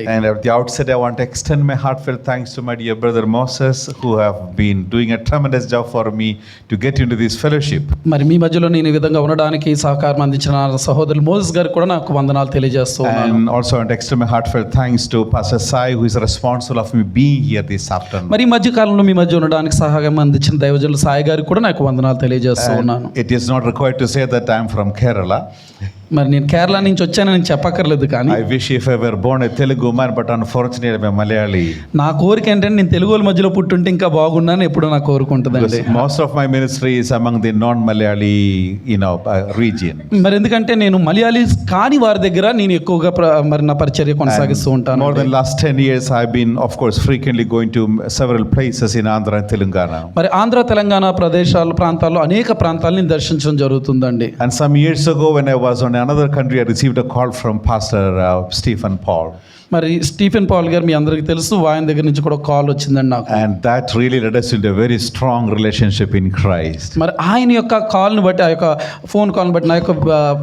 ఉన్నానండి. And at the outset, I want to extend my heartfelt thanks to my dear brother Moses, who have been doing a tremendous job for me to get into this fellowship. మరి మీ మధ్యలో నేను ఈ విధంగా ఉండడానికి సహకారం అందించిన నా సహోదరులు మోసెస్ గారికి కూడా నాకు వందనాలు తెలియజేస్తూ ఉన్నాను. And also I want to extend my heartfelt thanks to Pastor Sai, who is responsible of me being here this afternoon. మరి ఈ మధ్య కాలంలో మీ మధ్య ఉండడానికి సహాయం అందించిన దైవజనులు సాయి గారికి కూడా నాకు వందనాలు తెలియజేస్తూ ఉన్నాను. It is not required to say that I am from Kerala. మరి నేను కేరళ నుంచి వచ్చానని చెప్పక్కర్లేదు, కానీ I wish if I were born a Telugu man, but unfortunately I'm a Malayali. నా కోరిక ఏంటంటే నేను తెలుగు వాళ్ళ మధ్యలో పుట్టుంటే ఇంకా బాగున్నాను ఎప్పుడూ నా కోరుకుంటుందండి. Most of my ministry is among the non-Malayali, region. మరి ఎందుకంటే నేను మలయాళీస్ కాని వారి దగ్గర నేను ఎక్కువగా మరి నా పరిచర్య కొనసాగిస్తూ ఉంటాను. More than last 10 years I've been, of course, frequently going to several places in Andhra and Telangana. మరి ఆంధ్ర తెలంగాణ ప్రాంతాల్లో అనేక ప్రాంతాలను నేను దర్శించడం జరుగుతుందండి. And some years ago when I was on another country, I received a call from Pastor Stephen Paul. మరి Stephen Paul గారు మీ అందరికీ తెలుసు, ఆయన దగ్గర నుంచి కూడా కాల్ వచ్చిందండి నాకు. And that really led us into a very strong relationship in Christ. మరి ఆయన యొక్క కాల్ని బట్టి, ఆ యొక్క ఫోన్ కాల్ని బట్టి నా యొక్క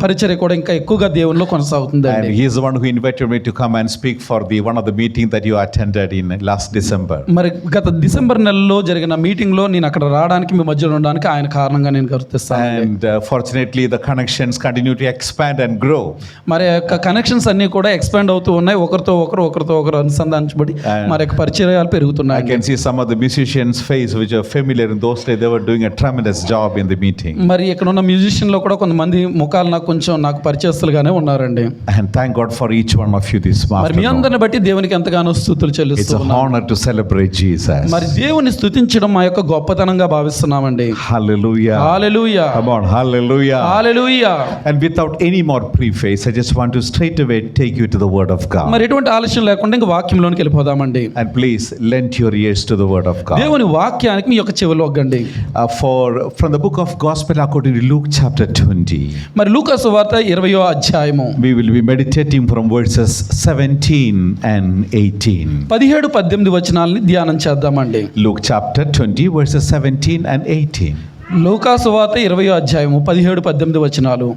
పరిచర్య కూడా ఇంకా ఎక్కువగా దేవునిలో కొనసాగుతుందండి. And he is the one who invited me to come and speak for one of the meeting that you attended in last December. మరి గత డిసెంబర్ నెలలో జరిగిన మీటింగ్ లో నేను అక్కడ రావడానికి మీ మధ్యలో ఉండడానికి ఆయన కారణంగా నేను గుర్తిస్తాను. And fortunately the connections continue to expand and grow. మరి యొక్క కనెక్షన్స్ అన్ని కూడా ఎక్స్పాండ్ అవుతూ ఉన్నాయి, ఒకరితో ఒకరు అనుసంధానించబడి మరి యొక్క పరిచర్యలు పెరుగుతున్నాయి. I can see some of the musicians' face which are familiar in those days. They were doing a tremendous job in the meeting. మరి ఇక్కడ ఉన్న మ్యూజిషియన్ లో కూడా కొంతమంది ముఖాలు నాకు పరిచయస్తులుగానే ఉన్నారండి. And thank God for each one of you this morning. మరి మీ అందరిని బట్టి దేవునికి ఎంతగానో స్తుతులు చెల్లిస్తున్నాను. It's an honor to celebrate Jesus. మరి దేవుని స్తుతించడం మా యొక్క గొప్పతనంగా భావిస్తున్నామండి. Hallelujah. Hallelujah. Come on, hallelujah. Hallelujah. And without any more preface, I just want to straight away take you to the word of God. మరి ఎటువంటి ఆలస్యం లేకుండా ఇంకా వాక్యంలోనికి వెళ్ళిపోదామండి. And please lend your ears to the word of God. దేవుని వాక్యానికి మీ యొక్క చెవులు ఒగ్గండి. From the book of Gospel according to Luke chapter 20. మరి లూకా సువార్త 20వ అధ్యాయము. We will be meditating from verses 17 and 18. 17-18 వచనాలని ధ్యానం చేద్దామండి. Luke chapter 20 verses 17 and 18. లూకా సువార్త 20వ అధ్యాయము 17-18 వచనాలు.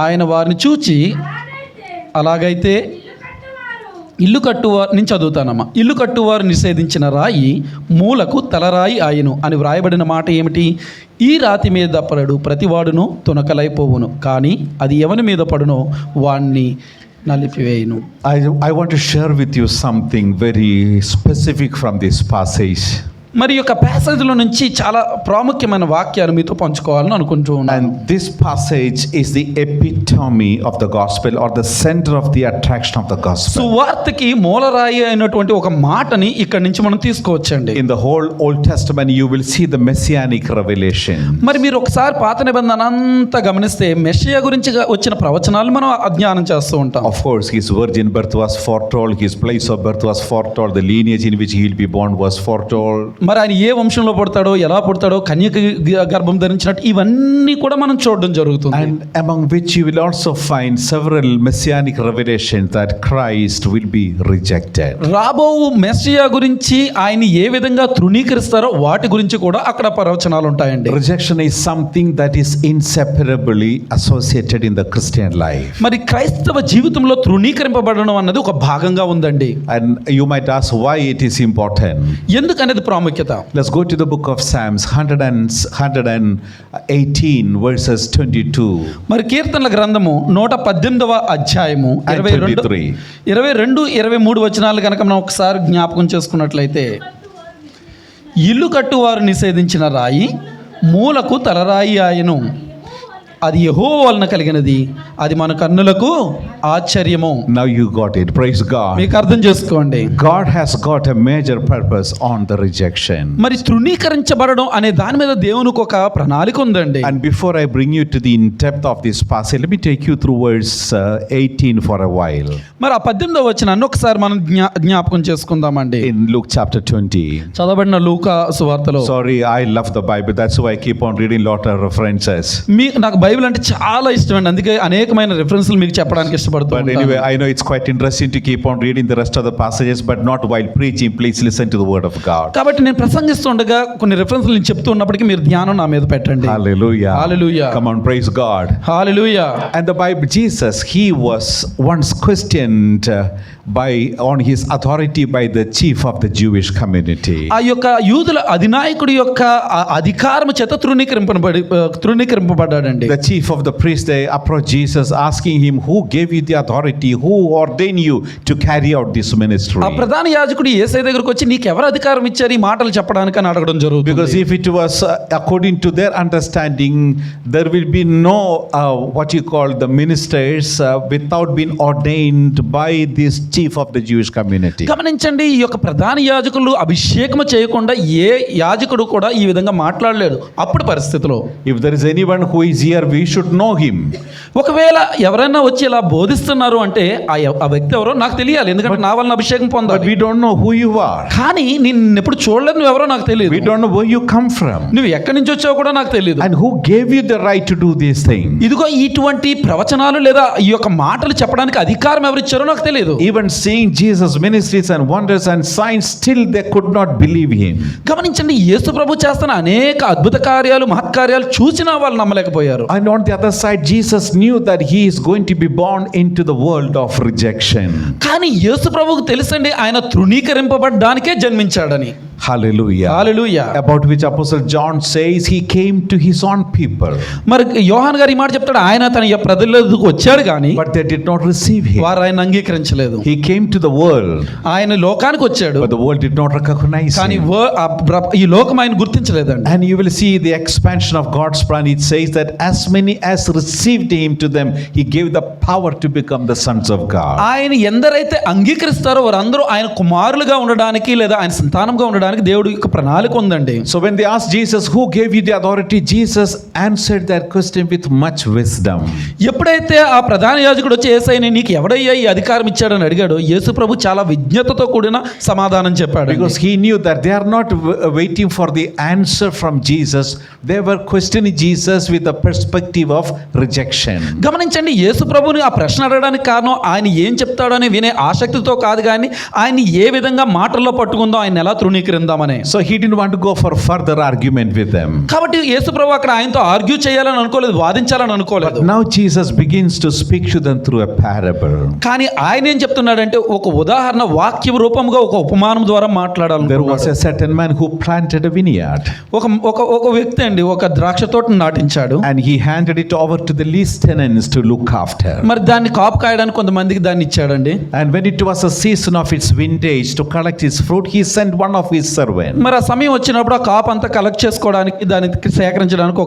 ఆయన వారిని చూచి, అలాగైతే ఇల్లు కట్టువారు, నేను చదువుతానమ్మా. ఇల్లు కట్టువారు నిషేధించిన రాయి మూలకు తలరాయి ఆయను అని వ్రాయబడిన మాట ఏమిటి? ఈ రాతి మీద పడడు ప్రతివాడును తునకలైపోవును, కానీ అది ఎవని మీద పడునో వాణ్ణి నలిపివేయును. I want to share with you something very specific from this passage. మరి యొక్క ప్యాసేజ్లో నుంచి చాలా ప్రాముఖ్యమైన వాక్యాన్ని మీతో పంచుకోవాలని అనుకుంటూ ఉన్నాను. And this passage is the epitome of the gospel, or the center of the attraction of the gospel. సువార్తకి మూలరాయి అయినటువంటి ఒక మాటని ఇక్కడ నుంచి మనం తీసుకోవచ్చండి. In the whole Old Testament you will see the messianic revelation. మరి మీరు ఒకసారి పాత నిబంధన అంతా గమనిస్తే మెస్సియా గురించి వచ్చిన ప్రవచనాలు మనం అధ్యయనం చేస్తూ ఉంటాం. Of course his virgin birth was foretold, his place of birth was foretold, the lineage in which he will be born was foretold. మరి ఆయన ఏ వంశంలో పుడతాడో, ఎలా పుడతాడో, కన్యక గర్భం ధరించినట్టు ఇవన్నీ కూడా మనం చూడడం జరుగుతుంది. And among which you will also find several messianic revelations that Christ will be rejected. రాబో మెస్సియా గురించి ఆయన ఏ విధంగా తృణీకరిస్తారో వాటి గురించి కూడా అక్కడ ప్రవచనాలు ఉంటాయండి. Rejection is something that is inseparably associated in the Christian life. మరి క్రైస్తవ జీవితంలో తృణీకరింపబడడం అన్నది ఒక భాగంగా ఉందండి. And you might ask why it is important. ఎందుకనేది ప్రాముఖ్యత. Let's go to the book of Psalms 118 verses 22. మరి కీర్తనల గ్రంథము 118వ అధ్యాయము 22-23 వచనాలు కనుక మనం ఒకసారి జ్ఞాపకం చేసుకున్నట్లయితే, ఇల్లు కట్టువారు నిషేధించిన రాయి మూలకు తలరాయి ఆయను, అది యెహోవా వలన కలిగినది, అది మన కన్నులకు ఆశ్చర్యము. Now you got it. Praise God. మీకు అర్థం చేసుకోండి. God has got a major purpose on the rejection. మరి తృణీకరించబడడం అనే దాని మీద దేవునికి ఒక ప్రణాళిక ఉందండి. And before I bring you to the depth of this passage, let me take you through verse 18 for a while. మరి ఆ 18వ వచనాన్ని ఒకసారి మనం జ్ఞాపకం చేసుకుందామండి. In Luke chapter 20. చదవబడిన లూకా సువార్తలో. Sorry, I love the Bible. That's why I keep on reading lot of references. నాకు బైబిల్ అంటే చాలా ఇష్టం అండి, అందుకే అనేకమైన రిఫరెన్స్లు మీకు చెప్పడానికి But ఇష్టపడుతున్నాను. anyway, I know it's quite interesting to keep on reading the rest of the passages, but not while preaching. Please listen to the word of God. కాబట్టి నేను ప్రసంగిస్తుండగా కొన్ని రిఫరెన్స్లు నేను చెప్తూ ఉన్నప్పటికీ మీరు ధ్యానం నా మీద పెట్టండి. Hallelujah. Hallelujah. Come on, praise God. Hallelujah. And the Bible, Jesus, he was once questioned on his authority by the chief of the Jewish community. ఆ యొక్క యూదుల అధినాయకుడి యొక్క అధికారం చేత తృణీకరింపబడ్డాడండి. The chief of the priest, they approached Jesus asking him, who gave you the authority, who ordained you to carry out this ministry? ఆ ప్రధాన యాజకుడు యేసయ్య దగ్గరికి వచ్చి నీకు ఎవరు అధికారం ఇచ్చారు ఈ మాటలు చెప్పడానికి అని అడగడం జరుగుతుంది. Because if it was according to their understanding, there will be no what you call the ministers without being ordained by this chief of the Jewish community. గమనించండి, ఈ యొక్క ప్రధాన యాజకులు అభిషేకం చేయకుండా ఏ యాజకుడు కూడా ఈ విధంగా మాట్లాడలేడు అప్పుడు పరిస్థితిలో. If there is anyone who is here, we should know him. ఒకవేళ ఎవరైనా వచ్చి ఇలా బోధిస్తున్నారు అంటే ఆ వ్యక్తి ఎవరో నాకు తెలియాలి, ఎందుకంటే నా వలన అభిషేకం But పొందాలి. we don't know who you are. కానీ నేను ఎప్పుడు చూడలేదు, నువ్వు ఎవరో నాకు తెలియదు. We don't know where you come from. నువ్వు ఎక్కడి నుంచి వచ్చావో కూడా నాకు తెలియదు. And who gave you the right to do these things? ఇదిగో ఇటువంటి ప్రవచనాలు లేదా ఈ యొక్క మాటలు చెప్పడానికి అధికారం ఎవరిచ్చారో నాకు తెలియదు. Even seeing Jesus' ministries and wonders and signs, still they could not believe him. గమనించండి, యేసు ప్రభు చేస్తున్న అనేక అద్భుత కార్యాలు మహత్కార్యాలు చూసినా వాళ్ళు నమ్మలేకపోయారు. And on the other side, Jesus knew that he is going to be born into the world of rejection. కానీ యేసు ప్రభువుకు తెలుసండి ఆయన తృణీకరింపబడ్డానికే జన్మించాడని. Hallelujah. Hallelujah. About which Apostle John says he came to his own people, మరి యోహాన్ గారు ఈ మాట చెప్తాడు, ఆయన తన ప్రజలకు వచ్చాడు కానీ but they did not receive him. వారు ఆయన అంగీకరించలేదు. He came to the world, ఆయన లోకానికి వచ్చాడు but the world did not recognize కానీ him. ఈ లోకం ఆయన గుర్తించలేదండి. And you will see the expansion of God's plan. It says that as many as received him, to them he gave the power to become the sons of God. ఆయన ఎందరైతే అంగీకరిస్తారో వారందరూ ఆయన కుమారులుగా ఉండడానికి లేదా ఆయన సంతానంగా ఉండడానికి దేవుడి యొక్క ప్రణాళిక ఉందండి. So when they asked Jesus, who gave you the authority, Jesus answered that question with much wisdom. ఎప్పుడైతే ఆ ప్రధాన యాజకుడు వచ్చి యేసయ్యని నీకు ఎవడయ్యా ఈ అధికారం ఇచ్చాడని అడిగాడు, యేసు ప్రభు చాలా విజ్ఞతతో కూడిన సమాధానం చెప్పాడు. Because he knew that they are not waiting for the answer from Jesus. They were questioning Jesus with the perspective of rejection. గమనించండి, యేసు ప్రభుని ఆ ప్రశ్న అడగడానికి కారణం ఆయన ఏం చెప్తాడని వినే ఆసక్తితో కాదు, కానీ ఆయన ఏ విధంగా మాటల్లో పట్టుకుందో ఆయన ఎలా తృణీకరిందామనే. So he didn't want to go for further argument with them. కాబట్టి యేసు ప్రభు అక్కడ ఆయనతో ఆర్గ్యూ చేయాలని అనుకోలేదు, వాదించాలని అనుకోలేదు. Now Jesus begins to speak to them through a parable. కానీ ఆయన ఏం చెప్తున్నాడంటే ఒక ఉదాహరణ వాక్య రూపంగా ఒక ఉపమానం ద్వారా There was మాట్లాడాలనుకున్నాడు. a certain man who planted a vineyard, ఒక వ్యక్తి అండి ఒక ద్రాక్ష తోటను నాటించాడు. and he handed it over to the lease tenants to look after. మరి దాన్ని కాపు కాయడానికి కొంతమందికి దాన్ని ఇచ్చాడండి. And when it was a season of its vintage, to collect its fruit, he sent one of his servants. మరి ఆ సమయం వచ్చినప్పుడు ఆ కాపు అంతా కలెక్ట్ చేసుకోవడానికి దాన్ని సేకరించడానికి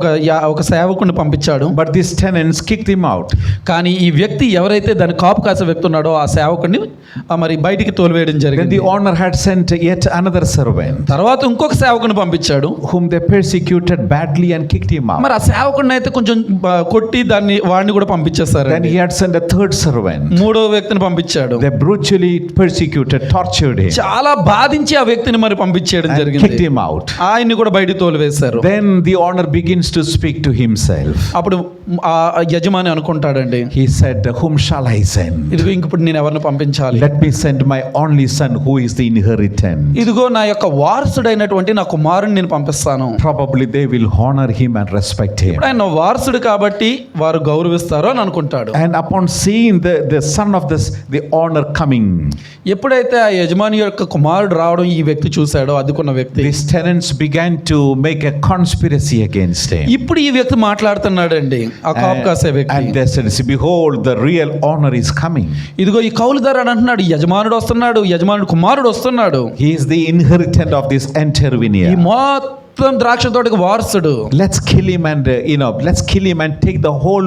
ఒక సేవకుడిని పంపించాడు. But these tenants kicked him out. కానీ ఈ వ్యక్తి ఎవరైతే దాన్ని కాపు కాసే వ్యక్తి ఉన్నాడో ఆ సేవకుడిని మరి బయటికి తోలివేయడం Then జరిగింది. the owner had sent yet another servant, తర్వాత ఇంకొక సేవకుడిని పంపించాడు. whom they persecuted badly and kicked him out. మరి ఆ సేవకుడిని అయితే కొంచెం కొట్టి వాడిని కూడా పంపించేస్తారు. Then he had sent a third servant. మూడో వ్యక్తిని పంపించాడు. They brutally persecuted, tortured him, చాలా బాధించి ఆ వ్యక్తిని మరి పంపించేయడం and జరిగింది. kicked him out. ఆయన్ని కూడా బయటికి తోలివేశారు. Then the owner begins to speak to himself. అప్పుడు ఆ యజమాని అనుకుంటాడండి, He said, whom shall I send? ఇదిగో ఇంకప్పుడు నేను ఎవరిని పంపించాలి? Let me send my only son, who is the inheritance. ఇదిగో నా యొక్క వారసుడైనటువంటి నా కుమారుని నేను పంపిస్తాను. Probably they will honor him and respect him. ఇప్పుడు ఆయన వారసుడు కాబట్టి వారు గౌరవిస్తారు అని అనుకుంటాడు. And upon seeing the son of the owner coming, ఎప్పుడైతే ఆ యజమాని యొక్క కుమారుడు రావడం ఈ వ్యక్తి చూశాడో, అదుకున్న వ్యక్తి, these tenants began to make a conspiracy against him. ఇప్పుడు ఈ వ్యక్తి మాట్లాడుతున్నాడండి, ఆ కాపు కాసే వ్యక్తి. And they said, see, behold, the real owner is coming. ఇదిగో ఈ కౌలుదారుడు అంటున్నాడు, యజమానుడు వస్తున్నాడు, యజమానుడు కుమారుడు వస్తున్నాడు. He is the inheritant of this entire ఈ vineyard. మొత్తం ద్రాక్ష తోటకి వారసుడు. Let's kill him and let's kill him and take the whole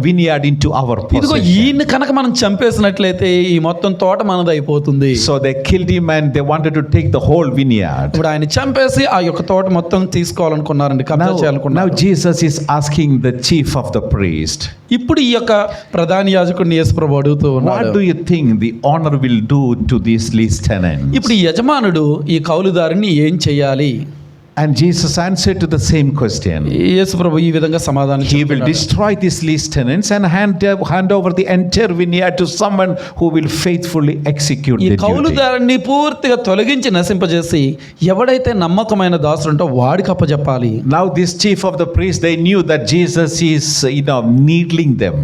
vineyard into our ఇదిగో possession. ఈయన్ని కనుక మనం చంపేసినట్లయితే ఈ మొత్తం తోట మనది అయిపోతుంది. So they killed him and they wanted to take the whole vineyard. ఇప్పుడు ఆయన చంపేసి ఆ యొక్క తోట మొత్తం తీసుకోవాలనుకున్నారండి, కబ్జా Now చేయాలనుకున్నారు. Jesus is asking the chief of the priest, ఇప్పుడు ఈ యొక్క ప్రధాన యాజకుడిని యేసు ప్రభు అడుగుతూ what ఉన్నాడు, do you think the owner will do to these lease tenants? ఇప్పుడు ఈ యజమానుడు ఈ కౌలుదారుని ఏం చేయాలి? And Jesus answered to the same question. యేసు ప్రభు ఈ విధంగా సమాధానం He will చెప్తున్నాడు. destroy these least tenants and hand over the entire vineyard to someone who will faithfully execute ఈ the duty. కౌలుదారుని పూర్తిగా తొలగించి నశింపజేసి ఎవడైతే నమ్మకమైన దాసుడు ఉంటో వాడికి అప్పచెప్పాలి. Now this chief of the priests, they knew that Jesus is, needling them.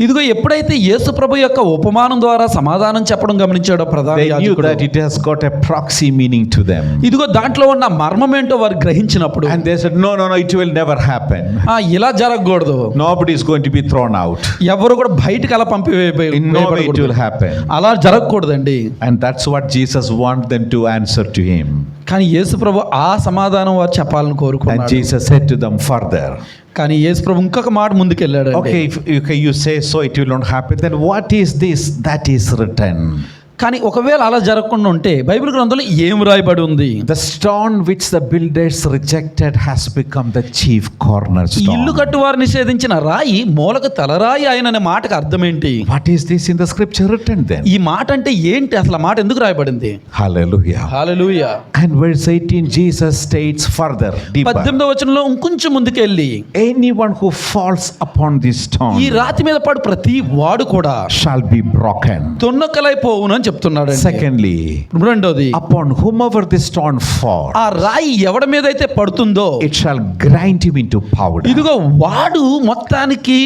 ఇదిగో ఎప్పుడైతే యేసు ప్రభు యొక్క ఉపమానం ద్వారా సమాధానం చెప్పడం గమనించాడో ప్రధాన They knew యాజకుడు, that it has got a proxy meaning to them. ఇదిగో దాంట్లో ఉన్న మర్మం ఏంటో వారు గ్రహించినప్పుడు And they said, no, it will never happen. ఇలా జరగకూడదు, Nobody is going to be thrown out. ఎవరు కూడా బయటికి అలా In no way it will happen. అలా జరగకూడదండి. And that's what Jesus wants them to answer to him. కానీ యేసు ప్రభు ఆ సమాధానం వారు చెప్పాలని And కోరుకున్నాడు. Jesus said to them further, కానీ యేసు ప్రభు ఇంకొక మాట ముందుకెళ్ళాడు. okay, if you say so, it will not happen. Then what is this that is written? కానీ ఒకవేళ అలా జరగకుండా ఉంటే బైబిల్ గ్రంథంలో ఏం రాయబడి ఉంది? The stone which the builders rejected has become the chief ఇల్లు cornerstone. కట్టువారు నిషేధించిన రాయి మూలకు తలరాయి ఆయన అనే మాటకు అర్థం ఏంటి? What is this in the scripture written then? ఈ మాట అంటే ఏంటి? అసలు ఆ మాట ఎందుకు రాయబడింది? Hallelujah. Hallelujah. And verse 18, Jesus states further, deeper. 18వ వచనంలో ఇంకొంచెం ముందుకెళ్ళి Anyone who falls upon this stone ఈ రాతి మీద పడు ప్రతి వాడు కూడా shall be broken. తొన్నకలైపోవును అని చెప్తున్నాడు. Secondly, రెండోది, upon whomever this stone falls, ఆ రాయి ఎవడి మీద అయితే పడుతుందో it shall grind him into powder. ఇదిగో వాడు మొత్తానికి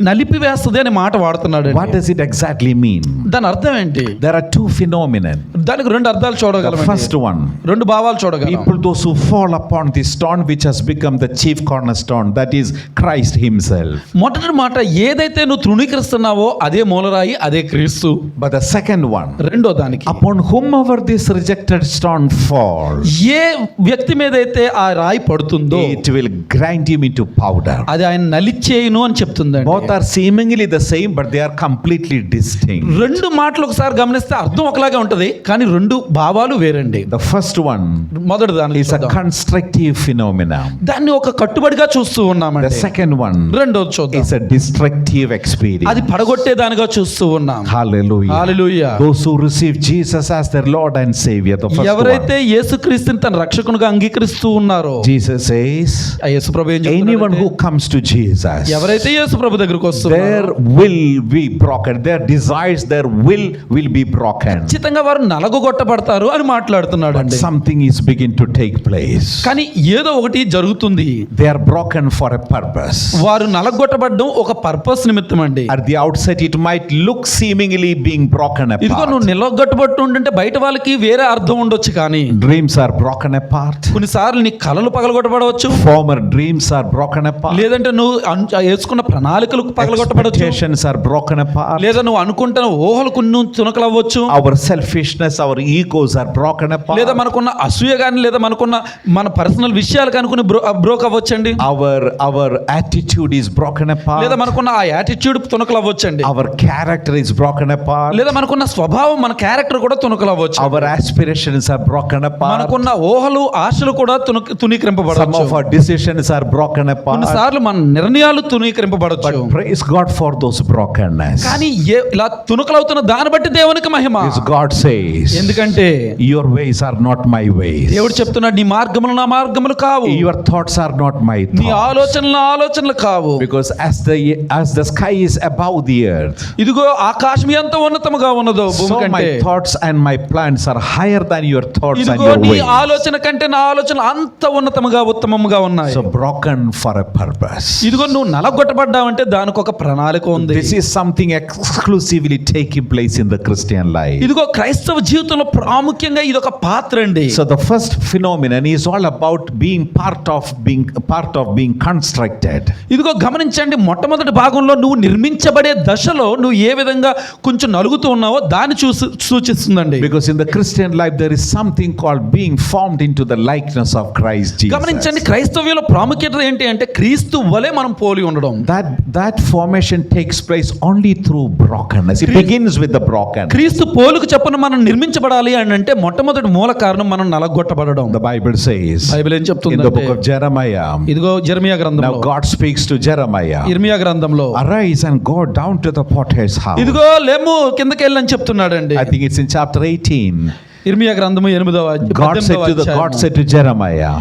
నలిపివేస్తుంది అనే మాట వాడుతున్నాడు. What does it exactly mean? దాని అర్థం ఏంటి? There are two phenomena. దానికి రెండు అర్థాలు The చూడగలం. first one, రెండు భావాలు చూడగలం. people, those who fall upon this stone which has become the chief cornerstone, that is Christ himself. మొదటి మాట, ఏదైతే నువ్వు తృణీకరిస్తున్నావో అదే మూలరాయి, అదే క్రీస్తు. But the second one, రెండో దానికి, upon whomever this rejected stone falls, ఏ వ్యక్తి మీద అయితే ఆ రాయి పడుతుందో it will grind him into powder. అది ఆయన నలిచేయును అని చెప్తుందండి. Both are seemingly the same, but they are completely distinct. రెండు మాటలు ఒకసారి గమనిస్తే అర్థం ఒకలాగే ఉంటది, కానీ రెండు భావాలు వేరండి. The first one మొదటి దాని is a constructive phenomenon. దాన్ని ఒక కట్టుబడిగా చూస్తూ The ఉన్నామండి. second one రెండోది చూద్దాం, is a destructive experience. అది పడగొట్టే దానిగా చూస్తూ ఉన్నాం. Hallelujah. Hallelujah. Those who receive Jesus as their Lord and Savior, the first ఎవరైతే one. యేసుక్రీస్తుని తన రక్షకునిగా అంగీకరిస్తూ ఉన్నారో, Jesus says, ఆ యేసుప్రభు ఏం anyone who చెప్తున్నాడంటే, comes to Jesus, ఎవరైతే యేసుప్రభు దగ్గరికి their వస్తున్నారో will be broken. Their desires, their will be broken. ఖచ్చితంగా వారు నలగొట్టబడతారు అని మాట్లాడుతున్నాడు But అండి. something is begin to take place. కానీ ఏదో ఒకటి జరుగుతుంది. They are broken for a purpose. వారు నలగొట్టబడడం ఒక పర్పస్ నిమిత్తం అండి. At the outset, it might look seemingly being broken ఇదిగో నువ్వు apart. నిలగొట్టబట్టు ఉంటుంటే బయట వాళ్ళకి వేరే అర్థం ఉండొచ్చు, కానీ Dreams are broken apart. కొన్నిసార్లు నీ కలలు పగలగొట్టబడవచ్చు, Former dreams are broken apart. లేదంటే నువ్వు వేసుకున్న ప్రణాళికలు పగలగొట్టబడవచ్చు, Expectations are broken apart. లేదా నువ్వు అనుకుంటున్న ఊహలు కొన్ని తునకలవ్వచ్చు, Our selfishness, our egos are broken apart. లేదా మనకున్న అసూయ కానీ, లేదా మనకున్న మన పర్సనల్ విషయాలు కనుక్కుని బ్రోక్ అవ్వచ్చండి, Our attitude is broken apart. లేదా మనకున్న ఆ యాటిట్యూడ్ తునకలవ్వచ్చండి, Our character is broken apart. లేదా మనకున్న స్వభావం, మన క్యారెక్టర్ కూడా తునకలవ్వచ్చు, Our aspirations are broken apart. మనకున్న ఊహలు ఆశలు కూడా Some తునీకరింపబడవచ్చు, of our decisions are broken apart. కొన్నిసార్లు మన నిర్ణయాలు తునీకరింపబడవచ్చు. But praise God for those brokenness. కానీ ఇలా తునకలవుతున్న దాన్ని బట్టి దేవునికి మహిమ. As God says, ఎందుకంటే your ways are not my ways. దేవుడు చెప్తున్నాడు, నీ మార్గములు నా మార్గములు కావు, Your thoughts are not my నీ thoughts. ఆలోచనలు నా ఆలోచనలు కావు. Because as the sky is above the earth, ఇదిగో ఆకాశం ఎంత ఉన్నతముగా ఉన్నదో భూమి so my కంటే, thoughts and my plans are higher than your thoughts and ఇదిగో your నీ ways. ఆలోచన కంటే నా ఆలోచనలు అంత ఉన్నతముగా ఉత్తమముగా ఉన్నాయి. So broken for a purpose. ఇదిగో నువ్వు నలగొట్టబడ్డావంటే దానికి ఒక ప్రణాళిక ఉంది. This is something exclusively taking place in the Christian life. ఇదిగో క్రైస్తవ జీవితంలో ప్రాముఖ్యంగా ఇది ఒక పాత్ర అండి. So the first phenomenon is all about being part of being constructed. ఇదిగో గమనించండి, మొట్టమొదటి భాగంలో నువ్వు నిర్మించబడే దశలో నువ్వు ఏ విధంగా కొంచెం నలుగుతూ ఉన్నావో దాన్ని సూచిస్తుందండి. Because in the Christian life there is something called being formed into the likeness of Christ Jesus. గమనించండి, క్రైస్తవ్యంలో ప్రాముఖ్యత ఏంటి అంటే క్రీస్తు వలె మనం పోలి ఉండడం. That formation takes place only through brokenness. It begins with the broken. క్రీస్తు పోలుకు చొప్పున మనం నిర్మించబడాలి అని అంటే మొట్టమొదటి మూల కారణం మనం నలగొట్టబడడం. The Bible says బైబిల్ ఏం in the చెప్తుందంటే, book of Jeremiah, ఇదిగో యెర్మీయా now గ్రంథంలో, God speaks to Jeremiah, యెర్మీయా గ్రంథంలో, arise and go down to the potter's house. ఇదిగో లేము కిందకి వెళ్ళని చెప్తున్నాడండి. I think it's in chapter 18. ఇర్మియా గ్రంథము 8వ God said to Jeremiah,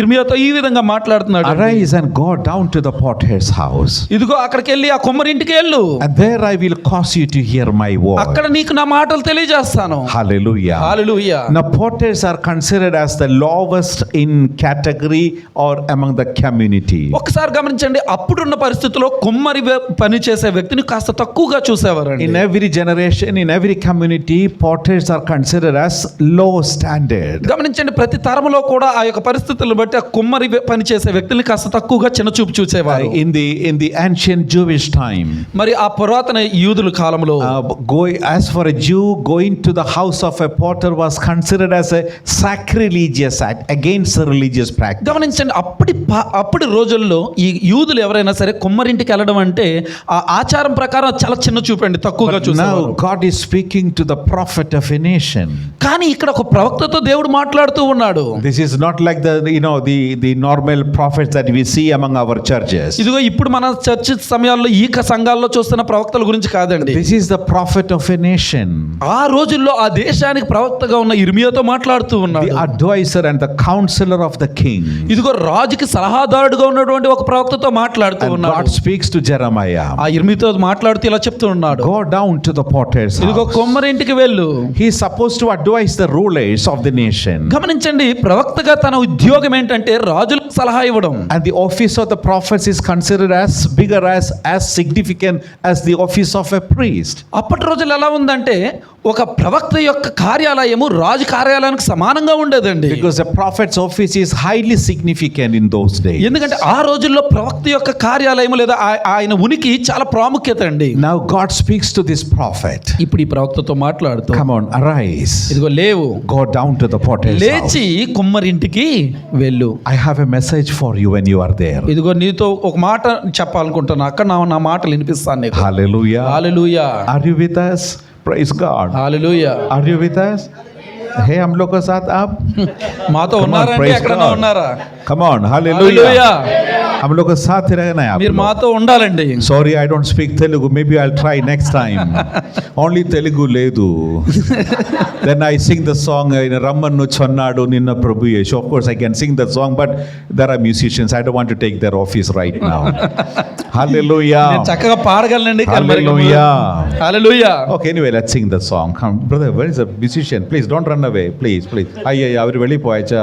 ఇర్మియాతో ఈ విధంగా మాట్లాడుతున్నాడు, arise and go down to the potter's house, ఇదిగో అక్కడికి వెళ్ళి ఆ కుమ్మరింటికి వెళ్ళు, and there I will cause you to hear my word. అక్కడ నీకు నా మాటలు తెలియజేస్తాను. Hallelujah. Hallelujah. Now potters are considered as the lowest in category or among the community. ఒకసారి గమనించండి, అప్పుడున్న పరిస్థితుల్లో కుమ్మరి పని చేసే వ్యక్తిని కాస్త తక్కువగా చూసేవారండి. In every generation, in every community, potters are considered as low standard. గమనించండి, ప్రతి తరములో కూడా ఆ యొక్క పరిస్థితులను బట్టి ఆ కుమ్మరి పని చేసే వ్యక్తుల్ని కాస్త తక్కువగా చిన్న చూపు చూసేవారు. In the ancient Jewish time, మరి ఆ పురాతన యూదుల కాలంలో as for a Jew, going to the house of a potter was considered as a sacrilegious act against the religious practice. గమనించండి, అప్పటి రోజుల్లో ఈ యూదులు ఎవరైనా సరే కుమ్మరింటికి వెళ్ళడం అంటే ఆ ఆచారం ప్రకారం చాలా చిన్న చూపండి, తక్కువగా చూసేవారు. Now God is speaking to the prophet of a nation. కానీ ఇక్కడ ఒక ప్రవక్తతో దేవుడు మాట్లాడుతూ ఉన్నాడు. This is not like the normal prophets that we see among our churches. ఇదిగో ఇప్పుడు మన చర్చ్ సమయాల్లో ఈ సంఘాల్లో చూస్తున్న ప్రవక్తల గురించి కాదండి. This is the prophet of a nation. ఆ రోజుల్లో ఆ దేశానికి ప్రవక్తగా ఉన్న ఇర్మియాతో మాట్లాడుతూ ఉన్నాడు. The advisor and the counselor of the king. ఇదిగో రాజుకి సలహాదారుడుగా ఉన్నటువంటి ఒక ప్రవక్తతో మాట్లాడుతూ ఉన్నాడు. God speaks to Jeremiah. ఆ ఇర్మియాతో మాట్లాడుతూ ఇలా చెప్తూ ఉన్నాడు, go down to the potter's house. ఇదిగో కుమ్మరింటికి వెళ్ళు. He is supposed to advise the rulers of the nation. గమనించండి, ప్రవక్తగా తన ఉద్యోగం ఏంటంటే రాజులకు సలహా ఇవ్వడం. And the office of the prophets is considered as bigger, as significant as the office of a priest. అప్పటి రోజులు ఎలా ఉందంటే ఒక ప్రవక్త యొక్క కార్యాలయము రాజు కార్యాలయానికి సమానంగా ఉండేదండి. Because a prophet's office is highly significant in those days. ఎందుకంటే ఆ రోజుల్లో ప్రవక్త యొక్క కార్యాలయం లేదా ఆయన ఉనికి చాలా ప్రాముఖ్యత అండి. Now God speaks to this prophet. ఇప్పుడు ఈ ప్రవక్తతో మాట్లాడుతూ, come on, arise. ఇదిగో లేవు, go down to the potter's లేచి house. కుమ్మరింటికి వెళ్ళు. I have a message for you when you are there. ఇదిగో నీతో ఒక మాట చెప్పాలనుకుంటున్నా, అక్కడ నా మాటలు వినిపిస్తాను నీకు. Hallelujah. Hallelujah. Are you with us? Praise God. Hallelujah. Are you with us? Hey, हम लोग के साथ आप మాతో ఉన్నారండి, ఎక్కడన్నా ఉన్నారా? Come on, hallelujah. హల్లెలూయా. हम लोग के साथ ही रहना है आप మీరు लोग. మాతో ఉండాలండి. Sorry, I don't speak Telugu. Maybe I'll try next time. Only Telugu ledu. Then I sing the song Rammannu chonnadu ninna Prabhu Yeshu. Of course, I can sing that song, but there are musicians. I don't want to take their office right now. Hallelujah. నేను చక్కగా పాడగలనండి. Hallelujah. Hallelujah. Okay, anyway, let's sing the song. Come, brother, where is the musician? Please don't run away. Please. Ayya, avaru vellipoyacha.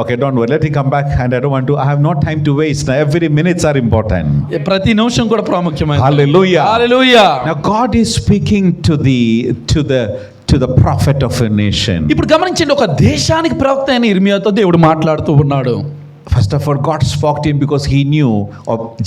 Okay, don't worry. Let him come back. And I have no time to waste. Now, every minutes are important. ప్రతి నిమిషం కూడా ప్రాముఖ్యమైనది. Hallelujah. Hallelujah. Now, God is speaking to the prophet of a nation. ఇప్పుడు గమనించండి, ఒక దేశానికి ప్రవక్త అయిన ఇర్మియాతో దేవుడు మాట్లాడుతూ ఉన్నాడు. First of all, God spoke to him because he knew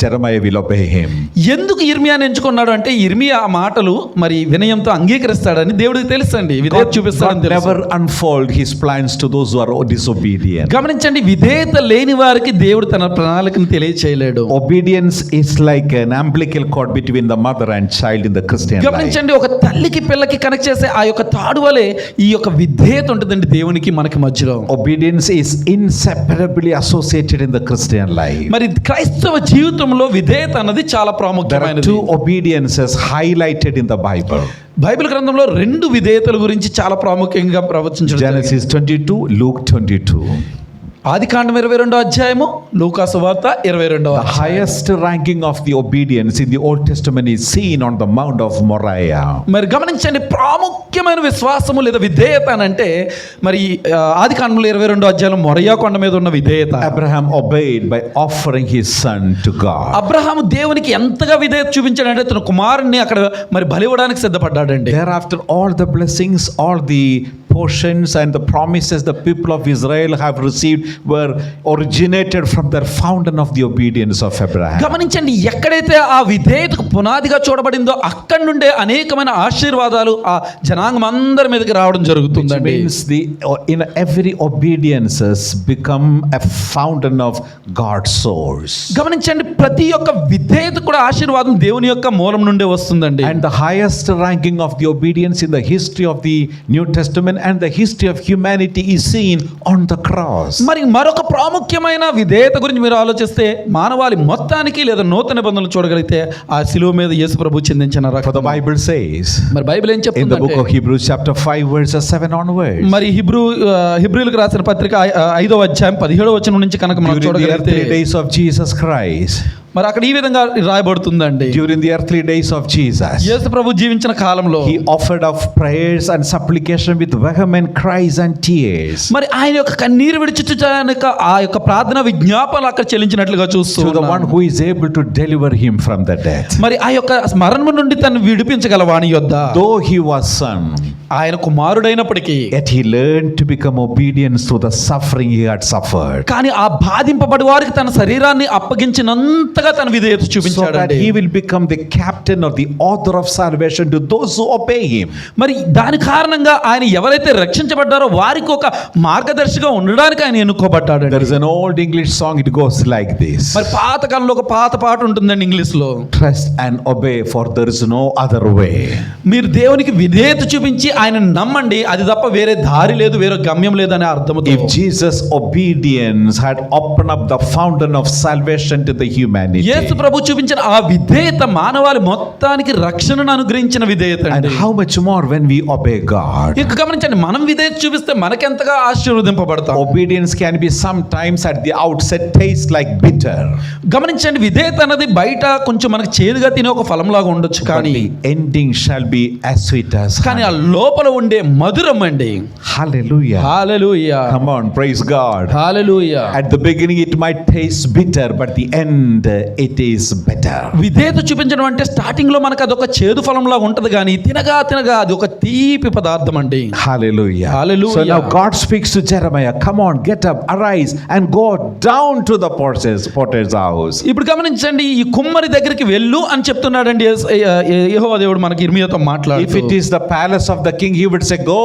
Jeremiah will obey him. ఎందుకు ఇర్మియాని ఎంచుకున్నాడు అంటే ఇర్మియా ఆ మాటలు మరి వినయంతో అంగీకరిస్తాడని దేవుడికి తెలుసండి. విధేయత చూపిస్తాడని తెలుసు. never unfold his plans to those who are disobedient. గమనించండి, విధేయత లేని వారికి దేవుడు తన ప్రణాళికను తెలియచేయలేడు. Obedience is like an umbilical cord between the mother and child in the Christian life. గమనించండి, ఒక తల్లికి పిల్లకి కనెక్ట్ చేసే ఆ యొక్క తాడు వలె ఈ యొక్క విధేయత ఉంటుందండి దేవునికి మనకి మధ్యలో. Obedience is inseparably associated in the Christian life. మరి క్రైస్తవ జీవితంలో విధేయత అన్నది చాలా ప్రాముఖ్యమైనది. There are two obediences highlighted in the Bible. Bible గ్రంథంలో రెండు విధేయతల గురించి చాలా ప్రాముఖ్యంగా ప్రవచించడం. Genesis 22, Luke 22. ఆదికాండం 22వ అధ్యాయము, లూకా సువార్త 22వ The highest ranking of the obedience in the Old Testament is seen on the Mount of Moriah. మరి గమనించండి, ప్రాముఖ్యమైన విశ్వాసము లేదా విధేయత అని అంటే మరి ఆదికాండంలో 22వ అధ్యాయంలో మొరియా కొండ మీద ఉన్న విధేయత. Abraham obeyed by offering his son to God. Abraham దేవునికి ఎంతగా విధేయత చూపించాడంటే తన కుమారుణ్ణి అక్కడ మరి బలివ్వడానికి సిద్ధపడ్డాడండి. Thereafter all the blessings, all the portions and the promises the people of Israel have received were originated from the fountain of the obedience of Abraham. గమనించండి, ఎక్కడైతే ఆ విధేయతకు పునాదిగా చూడబడిందో అక్కడి నుండే అనేకమైన ఆశీర్వాదాలు ఆ జనాంగం అందరి మీదకి రావడం జరుగుతుందండి. In every obedience become a fountain of God's source. గమనించండి, ప్రతి ఒక్క విధేయత కూడా ఆశీర్వాదం దేవుని యొక్క మూలం నుండే వస్తుందండి. And the highest ranking of the obedience in the history of the New Testament and the history of humanity is seen on the cross. మరి మరొక ప్రాముఖ్యమైన విధేయత గురించి మీరు ఆలోచిస్తే మానవాళి మొత్తానికి లేదా నూతన నిబంధనలు చూడగలిగితే ఆ శిలువ మీద యేసు ప్రభు చిందించిన For రక్తం. the Bible says మరి బైబిల్ ఏం in the book చెప్తుందంటే of Hebrews chapter 5 verses 7 onwards, మరి హిబ్రీయులకు రాసిన పత్రిక 5వ అధ్యాయం 17వ వచనం నుంచి కనుక మనం during the చూడగలిగితే earthly days of Jesus Christ, మరి అక్కడ ఈ విధంగా రాయబడుతుందండి. during the earthly days of Jesus, యేసు ప్రభు జీవించిన కాలంలో he offered up prayers and supplication with vehement cries and tears మరి ఆయన యొక్క కన్నీరు విడిచుచుచానక ఆ యొక్క ప్రార్థన విజ్ఞాపనలు అక్కడ చెల్లించినట్లుగా చూస్తూ to the ఉన్నాం. one who is able to deliver him from the death. మరి ఆ యొక్క మరణం నుండి తను విడిపించగల వాని యొద్ద Though he was son, ఆయన కుమారుడైనప్పటికీ yet he learned to become obedient through the suffering he had suffered, కానీ ఆ బాధింపబడి వారికి తన శరీరాన్ని అప్పగించినంతగా తన విధేయత so that చూపించాడండి. he will become the captain or the author of salvation to those who obey him. మరి దాని కారణంగా ఆయన ఎవరైతే రక్షించబడ్డారో వారికి ఒక మార్గదర్శిగా ఉండడానికి ఆయన ఎన్నుకోబడ్డాడు. There is an old English song, it goes like this: మరి పాత కాలంలో ఒక పాత పాట ఉంటుందండి ఇంగ్లీష్ లో. trust and obey, for there is no other way. మీరు దేవునికి విధేయత చూపించి ఆయన నమ్మండి, అది తప్ప వేరే దారి లేదు, వేరే గమ్యం లేదు అనే అర్థంతో. If Jesus' obedience had opened up the fountain of salvation to the humanity, యేసు ప్రభు చూపించిన ఆ విధేయత మానవాళి మొత్తానికి రక్షణను అనుగ్రహించిన విధేయత and అండి. how much more when we obey God. ఇక గమనించండి, మనం విధేయత చూపిస్తే మనకెంతగా ఆశీర్వదింపబడతాం. Obedience can be sometimes at the outset taste like bitter, గమనించండి, విధేయత అన్నది బయట కొంచెం మనకు చేదుగా తినే ఒక ఫలంలాగా ఉండొచ్చు, but కానీ the ending shall be as sweet as కానీ ఆ honey. లోపల ఉండే మధురం అండి. Hallelujah. Hallelujah, Come on, praise God. Hallelujah. At the beginning it might taste bitter, but the end it is better. విధేయత చూపించడం అంటే స్టార్టింగ్ లో మనకు అదొక చేదు ఫలంలా ఉంటది, కానీ తినగా తినగా అది ఒక తీపి పదార్థం అండి. Hallelujah. Hallelujah. So now God speaks to Jeremiah, come on, get up, arise and go down to the potter's house. ఇప్పుడు గమనించండి, ఈ కుమ్మరి దగ్గరికి వెళ్ళు అని చెప్తున్నాడండి యెహోవా దేవుడు మనకి ఇర్మియాతో If మాట్లాడుతూ. it is the palace of the king, he would say, go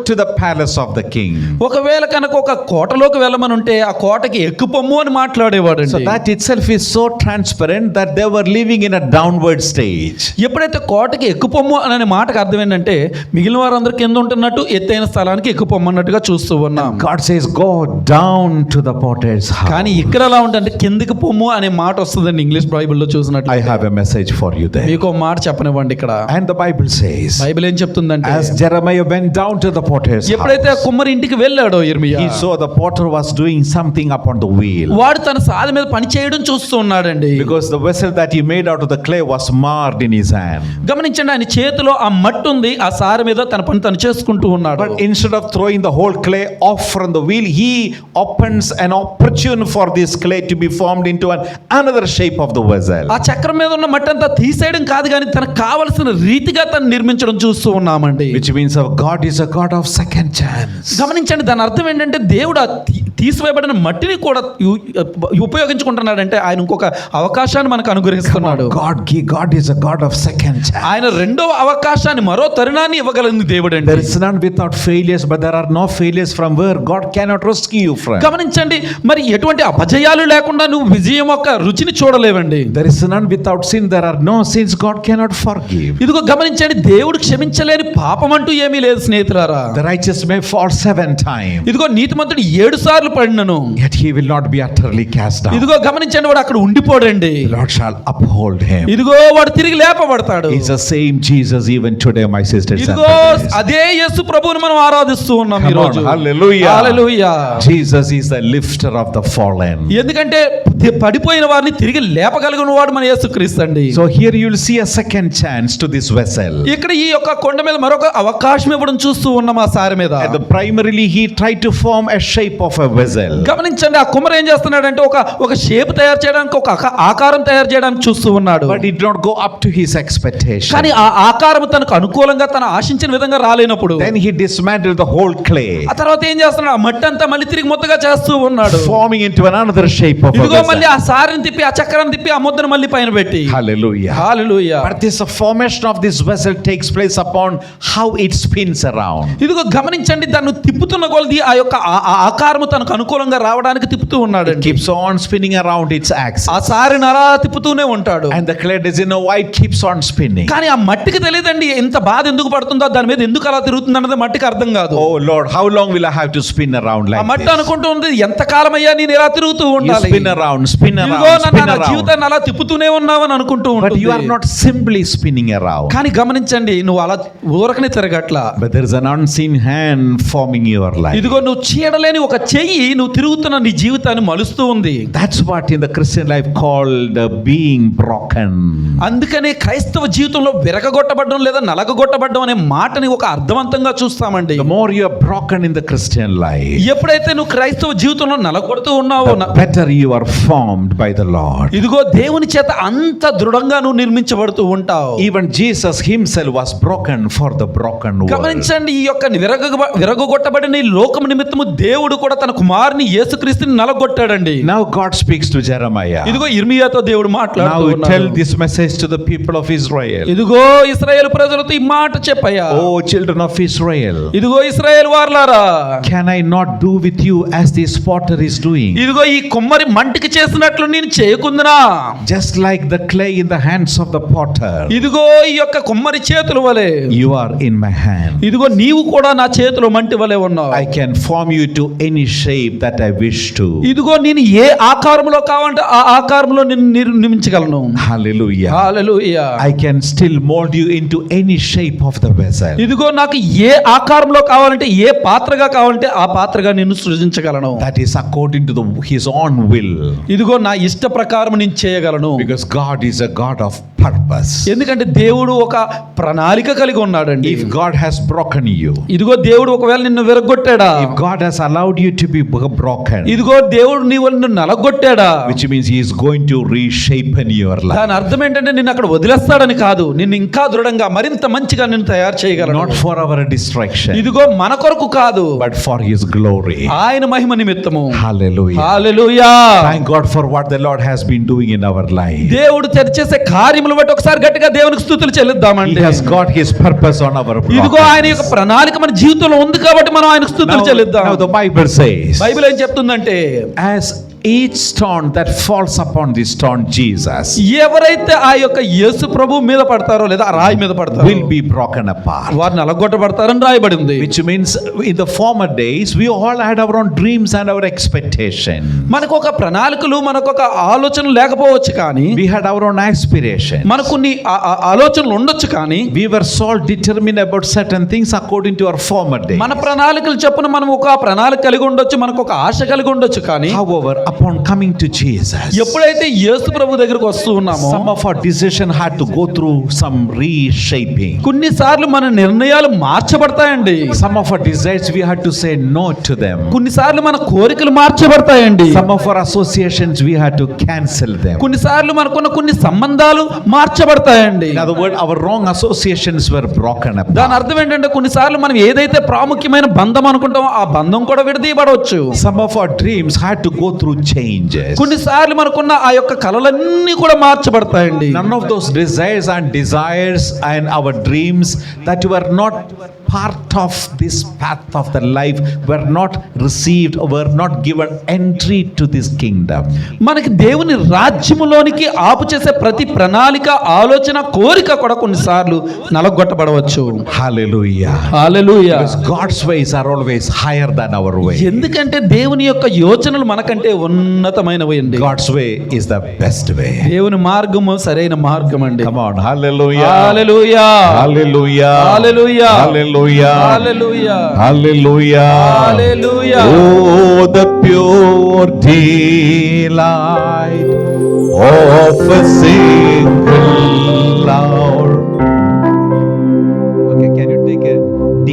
to the palace of the king. ఒకవేళ కనుక ఒక కోటలోకి వెళ్ళమని ఉంటే ఆ కోటకి ఎక్కుపొమ్ము అని మాట్లాడేవాడు. So that itself is so transparent that they were living in a downward stage. ఎప్పుడైతే కోటకి ఎక్కుపొమ్ము అనే మాటకు అర్థం ఏంటంటే మిగిలిన వారందరూ కింద ఉంటున్నట్టు ఎత్తైన స్థలానికి ఎక్కుపొమ్ము అన్నట్టుగా చూస్తూ ఉన్నాం. God says, go down to the potter's house. కానీ ఇక్కడ ఎలా ఉంటుంది, కిందికి పొమ్ము అనే మాట వస్తుందండి ఇంగ్లీష్ బైబిల్లో చూసినట్టు. I have a message for you there. మీకు మాట చెప్పనివ్వండి ఇక్కడ. And the Bible says, Bible ఏం చెప్తుందంటే, as Jeremiah went down to the potter's ఎప్పుడైతే ఆ house, కుమ్మరి ఇంటికి వెళ్ళాడో ఇర్మియా, he saw the potter was doing something upon the wheel, వాడు తన సాది మీద పని చేయడం చూస్తూ ఉన్నాడండి. because the vessel that he made out of the clay was marred in his hand. గమనించండి, ఆయన చేతిలో ఆ మట్టి ఉంది, ఆ సారి మీద తన పని తను చేసుకుంటూ ఉన్నాడు. But instead of throwing the whole clay off from the wheel, he opens an opportunity for this clay to be formed into another shape of the vessel. ఆ చక్రం మీద ఉన్న మట్టి అంతా తీసేయడం కాదు, కానీ తనకు కావలసిన రీతిగా తను నిర్మించడం చూస్తూ ఉన్నామండి. Which means our God is a God of second chance. గమనించండి, దాని అర్థం ఏంటంటే దేవుడు ఆ తీసివేయబడిన మట్టిని కూడా ఉపయోగించుకుంటున్నాడంటే ఆయన ఇంకొక అవకాశాన్ని మనకు అనుగ్రహిస్తున్నాడు. God is a God of second chance. ఆయన రెండవ అవకాశాన్ని, మరో తరుణాన్ని ఇవ్వగలిగింది దేవుడు అండి. There is none without failures, but there are no failures from where God cannot rescue you from. గమనించండి, మరి ఎటువంటి అపజయాలు లేకుండా నువ్వు విజయం యొక్క రుచిని చూడలేవండి. There is none without sin, there are no sins God cannot forgive. ఇదిగో గమనించండి, దేవుడు క్షమించలేని పాపం అంటూ ఏమీ లేదు స్నేహితులారా. The righteous may fall 7 times, ఇదిగో నీతిమంతుడు 7 సార్లు పడినను, yet he will not be utterly cast down. ఇదిగో గమనించండి, వాడు అక్కడ ఉండిపోడండి. The Lord shall uphold him. ఇదిగో వాడు తిరిగి లేపబడతాడు. He's the same Jesus even today, my sisters and ఇదిగో brothers. అదే యేసు ప్రభువుని మనం ఆరాధిస్తూ ఉన్నాం ఈ Come on, రోజు. hallelujah. Hallelujah. Jesus is the lifter of the fallen. ఎందుకంటే పడిపోయిన వారిని తిరిగి లేపగలిగిన వాడు మన యేసుక్రీస్తు అండి. So here you will see a second chance to this vessel. ఇక్కడ ఈ యొక్క కొండ మీద మరొక అవకాశం ఇవ్వడం చూస్తూ ఉన్నాం ఆ సారి మీద. And primarily he tried to form a shape of a vessel. గమనించండి, ఆ కుమ్మరి ఏం చేస్తున్నాడంటే ఒక షేప్ తయారు చేయడానికి, ఒక ఆకారం తయారు చేయడానికి చూస్తూ ఉన్నాడు. But it did not go up to his expectation. కానీ ఆ ఆకారం తనకు అనుకూలంగా తను ఆశించిన విధంగా రాలేనప్పుడు Then he dismantled the whole clay, ఆ తర్వాత ఏం చేస్తున్నాడు, ఆ మట్టి అంతా మళ్ళీ తిరిగి ముద్దగా చేస్తూ ఉన్నాడు. forming into another shape of a ఇదిగో మళ్ళీ vessel. ఆ సారిని తిప్పి, ఆ చక్రాన్ని తిప్పి, ఆ ముద్దను మళ్ళీ పైన పెట్టి. Hallelujah. Hallelujah. But this formation of this vessel takes place upon how it spins around. ఇదిగో గమనించండి, దాన్ని తిప్పుతున్న కొలది ఆ యొక్క ఆకారము తనకు అనుకూలంగా రావడానికి తిప్పుతూ It ఉన్నాడు. keeps on spinning around its axis. ఆ సారిని అలా తిప్పుతూనే ఉంటాడు. And the clay doesn't know why it keeps on spinning. కానీ ఆ మట్టికి తెలియదండి ఇంత బాధ ఎందుకు పడుతుందో, దాని మీద ఎందుకు అలా తిరుగుతుంది అన్నది మట్టికి అర్థం కాదు. Oh Lord, how long will I have to spin around ఆ like మట్టి this? అనుకుంటుంది ఎంత కాలం అయ్యా నేను ఇలా తిరుగుతూ You ఉండాలి. spin around, spin ఇదిగో around, spin నా around. జీవితాన్ని అలా తిప్పుతూనే ఉన్నావని అనుకుంటూ But ఉంటుంది. you are not simply spinning around. కానీ గమనించండి, నువ్వు అలా ఊరకనే తిరగట్లా. But there is an unseen hand forming your life. ఇదిగో నువ్వు చేయడలేని ఒక చెయ్యి నువ్వు తిరుగుతున్న నీ జీవితాన్ని మలుస్తూ ఉంది. That's what in the Christian life called being broken. అందుకనే క్రైస్తవ జీవితంలో విరగగొట్టబడడం లేదా నలగగొట్టబడడం అనే మాటని ఒక అర్థవంతంగా చూస్తామండి. The more you are broken in the Christian life, ఎప్పుడైతే నువ్వు క్రైస్తవ జీవితంలో నలగొడుతూ ఉన్నావో, the better you are formed by the Lord. ఇదిగో దేవుని చేత అంత దృఢంగా నువ్వు నిర్మించబడుతూ ఉంటావు. Even Jesus himself was broken for the broken world. గమనించండి, ఈ యొక్క విరగొట్టబడిన ఈ లోకం నిమిత్తము దేవుడు కూడా తన కుమారుని యేసుక్రీస్తుని నలగొట్టాడండి. Now God speaks to Jeremiah. ఇదిగో ఇర్మియాతో దేవుడు Now మాట్లాడుతూ we tell ఉన్నాడు. this message to the people of Israel. ఇదిగో ఇశ్రాయేలు ప్రజలతో ఈ మాట చెప్పయ్యా. Oh children of Israel, ఇదిగో ఇశ్రాయేలు వారలారా, can I not do with you as this potter is doing? ఇదిగో ఈ కుమ్మరి మంటికి చేసినట్లు నేను చేయకుందునా? Just like the clay in the hands of the potter, ఇదిగో ఈ యొక్క కుమ్మరి చేతుల వలె you are in my hand. ఇదిగో నీవు కూడా నా చేతిలో మంటి వలె ఉన్నావు. I can form you to any shape that I wish to. ఇదిగో నేను ఏ ఆకారంలో కావాలంటే ఆ ఆకారంలో నిన్ను నిర్మించగలను. Hallelujah. Hallelujah. I can still mold you into any shape of the vessel. ఇదిగో నాకు ఏ ఆకారంలో కావాలంటే, ఏ పాత్రగా కావాలంటే ఆ పాత్రగా నిన్ను సృజించగలను. That is according to his own will. ఇదిగో నా ఇష్ట ప్రకారం నేను చేయగలను. Because God is a God of purpose. ఎందుకంటే దేవుడు ఒక ప్రణాళిక కలిగి ఉన్నాడండి. If God has broken you, ఇదిగో దేవుడు ఒకవేళ నిన్ను విరగొట్టాడా, if God has allowed you to be broken, ఇదిగో దేవుడు నీవు నిన్ను నలగొట్టాడా, which means he is going to reshape in your life. దాని అర్థం ఏంటంటే నిన్ను అక్కడ వదిలేస్తాడని కాదు, నిన్ను ఇంకా దృఢంగా మరింత మంచిగా నిన్ను తయారు చేయగలడు. Not for our distraction, ఇదిగో మన కొరకు కాదు, but for his glory. ఆయన మహిమ నిమిత్తము. Hallelujah. Hallelujah. Thank God for what the Lord has been doing in our life. దేవుడు చేసే కార్యములు బట్టి ఒకసారి గట్టిగా దేవునికి స్తుతులు చెల్లిద్దామండి. He has got his purpose on our ఇదిగో ఆయన యొక్క ప్రణాళిక మన జీవితంలో ఉంది కాబట్టి మనం ఆయనకు స్తుతులు చెల్లిద్దాం. Now the Bible says, Bible ఏం చెప్తుందంటే, as each stone that falls upon this stone, Jesus, ఎవరైతే ఆ యొక్క యేసు ప్రభు మీద పడతారో లేదా ఆ రాయి మీద పడతారో will be broken apart. వారిని నలగొట్టబడతారని రాయబడి ఉంది. Which means in the former days we all had our own dreams and our expectation. మనకు ఒక ప్రణాళికలు, మనకు ఒక ఆలోచనలు లేకపోవచ్చు, కానీ We had our own aspiration. మనకు కొన్ని ఆలోచనలు ఉండొచ్చు, కానీ We were so determined about certain things according to our former days. మన ప్రణాళికలు చెప్పున మనం ఒక ప్రణాళిక కలిగి ఉండొచ్చు, మనకు ఒక ఆశ కలిగి ఉండొచ్చు, కానీ However, upon coming to Jesus, ఎప్పుడైతే యేసు ప్రభు దగ్గరకు వస్తూ ఉన్నామో some of our decision had to go through some reshaping. కొన్నిసార్లు మన నిర్ణయాలు మార్చబడతాయండి. Some of our desires we had to say no to them. కొన్నిసార్లు మన కోరికలు మార్చబడతాయండి. Some of our associations we had to cancel them. కొన్నిసార్లు మనకున్న కొన్ని సంబంధాలు మార్చబడతాయండి. In other words, our wrong associations were broken up. దాని అర్థం ఏంటంటే కొన్నిసార్లు మనం ఏదైతే ప్రాముఖ్యమైన బంధం అనుకుంటామో ఆ బంధం కూడా విడదీయబడవచ్చు. Some of our dreams had to go through changes. కొన్నిసార్లు మనకున్న ఆ యొక్క కలలన్నీ కూడా మార్చబడతాయండి. None of those desires and our dreams that were not part of this path of the life were not received, were not given entry to this kingdom. మనకి దేవుని రాజ్యములోనికి ఆపు చేసే ప్రతి ప్రణాళిక, ఆలోచన, కోరిక కూడా కొన్నిసార్లు నలగొట్టబడవచ్చు. Hallelujah. Hallelujah. Because God's ways are always higher than our way. ఎందుకంటే దేవుని యొక్క యోచనలు మనకంటే ఉన్నతమైనవి అండి. God's way is the best way. దేవుని మార్గము సరైన మార్గం అండి. Come on. Hallelujah. Hallelujah. Hallelujah. Hallelujah. Hallelujah. Hallelujah. Hallelujah. Hallelujah. Oh, the pure delight of a single Lord. Okay, can you take a D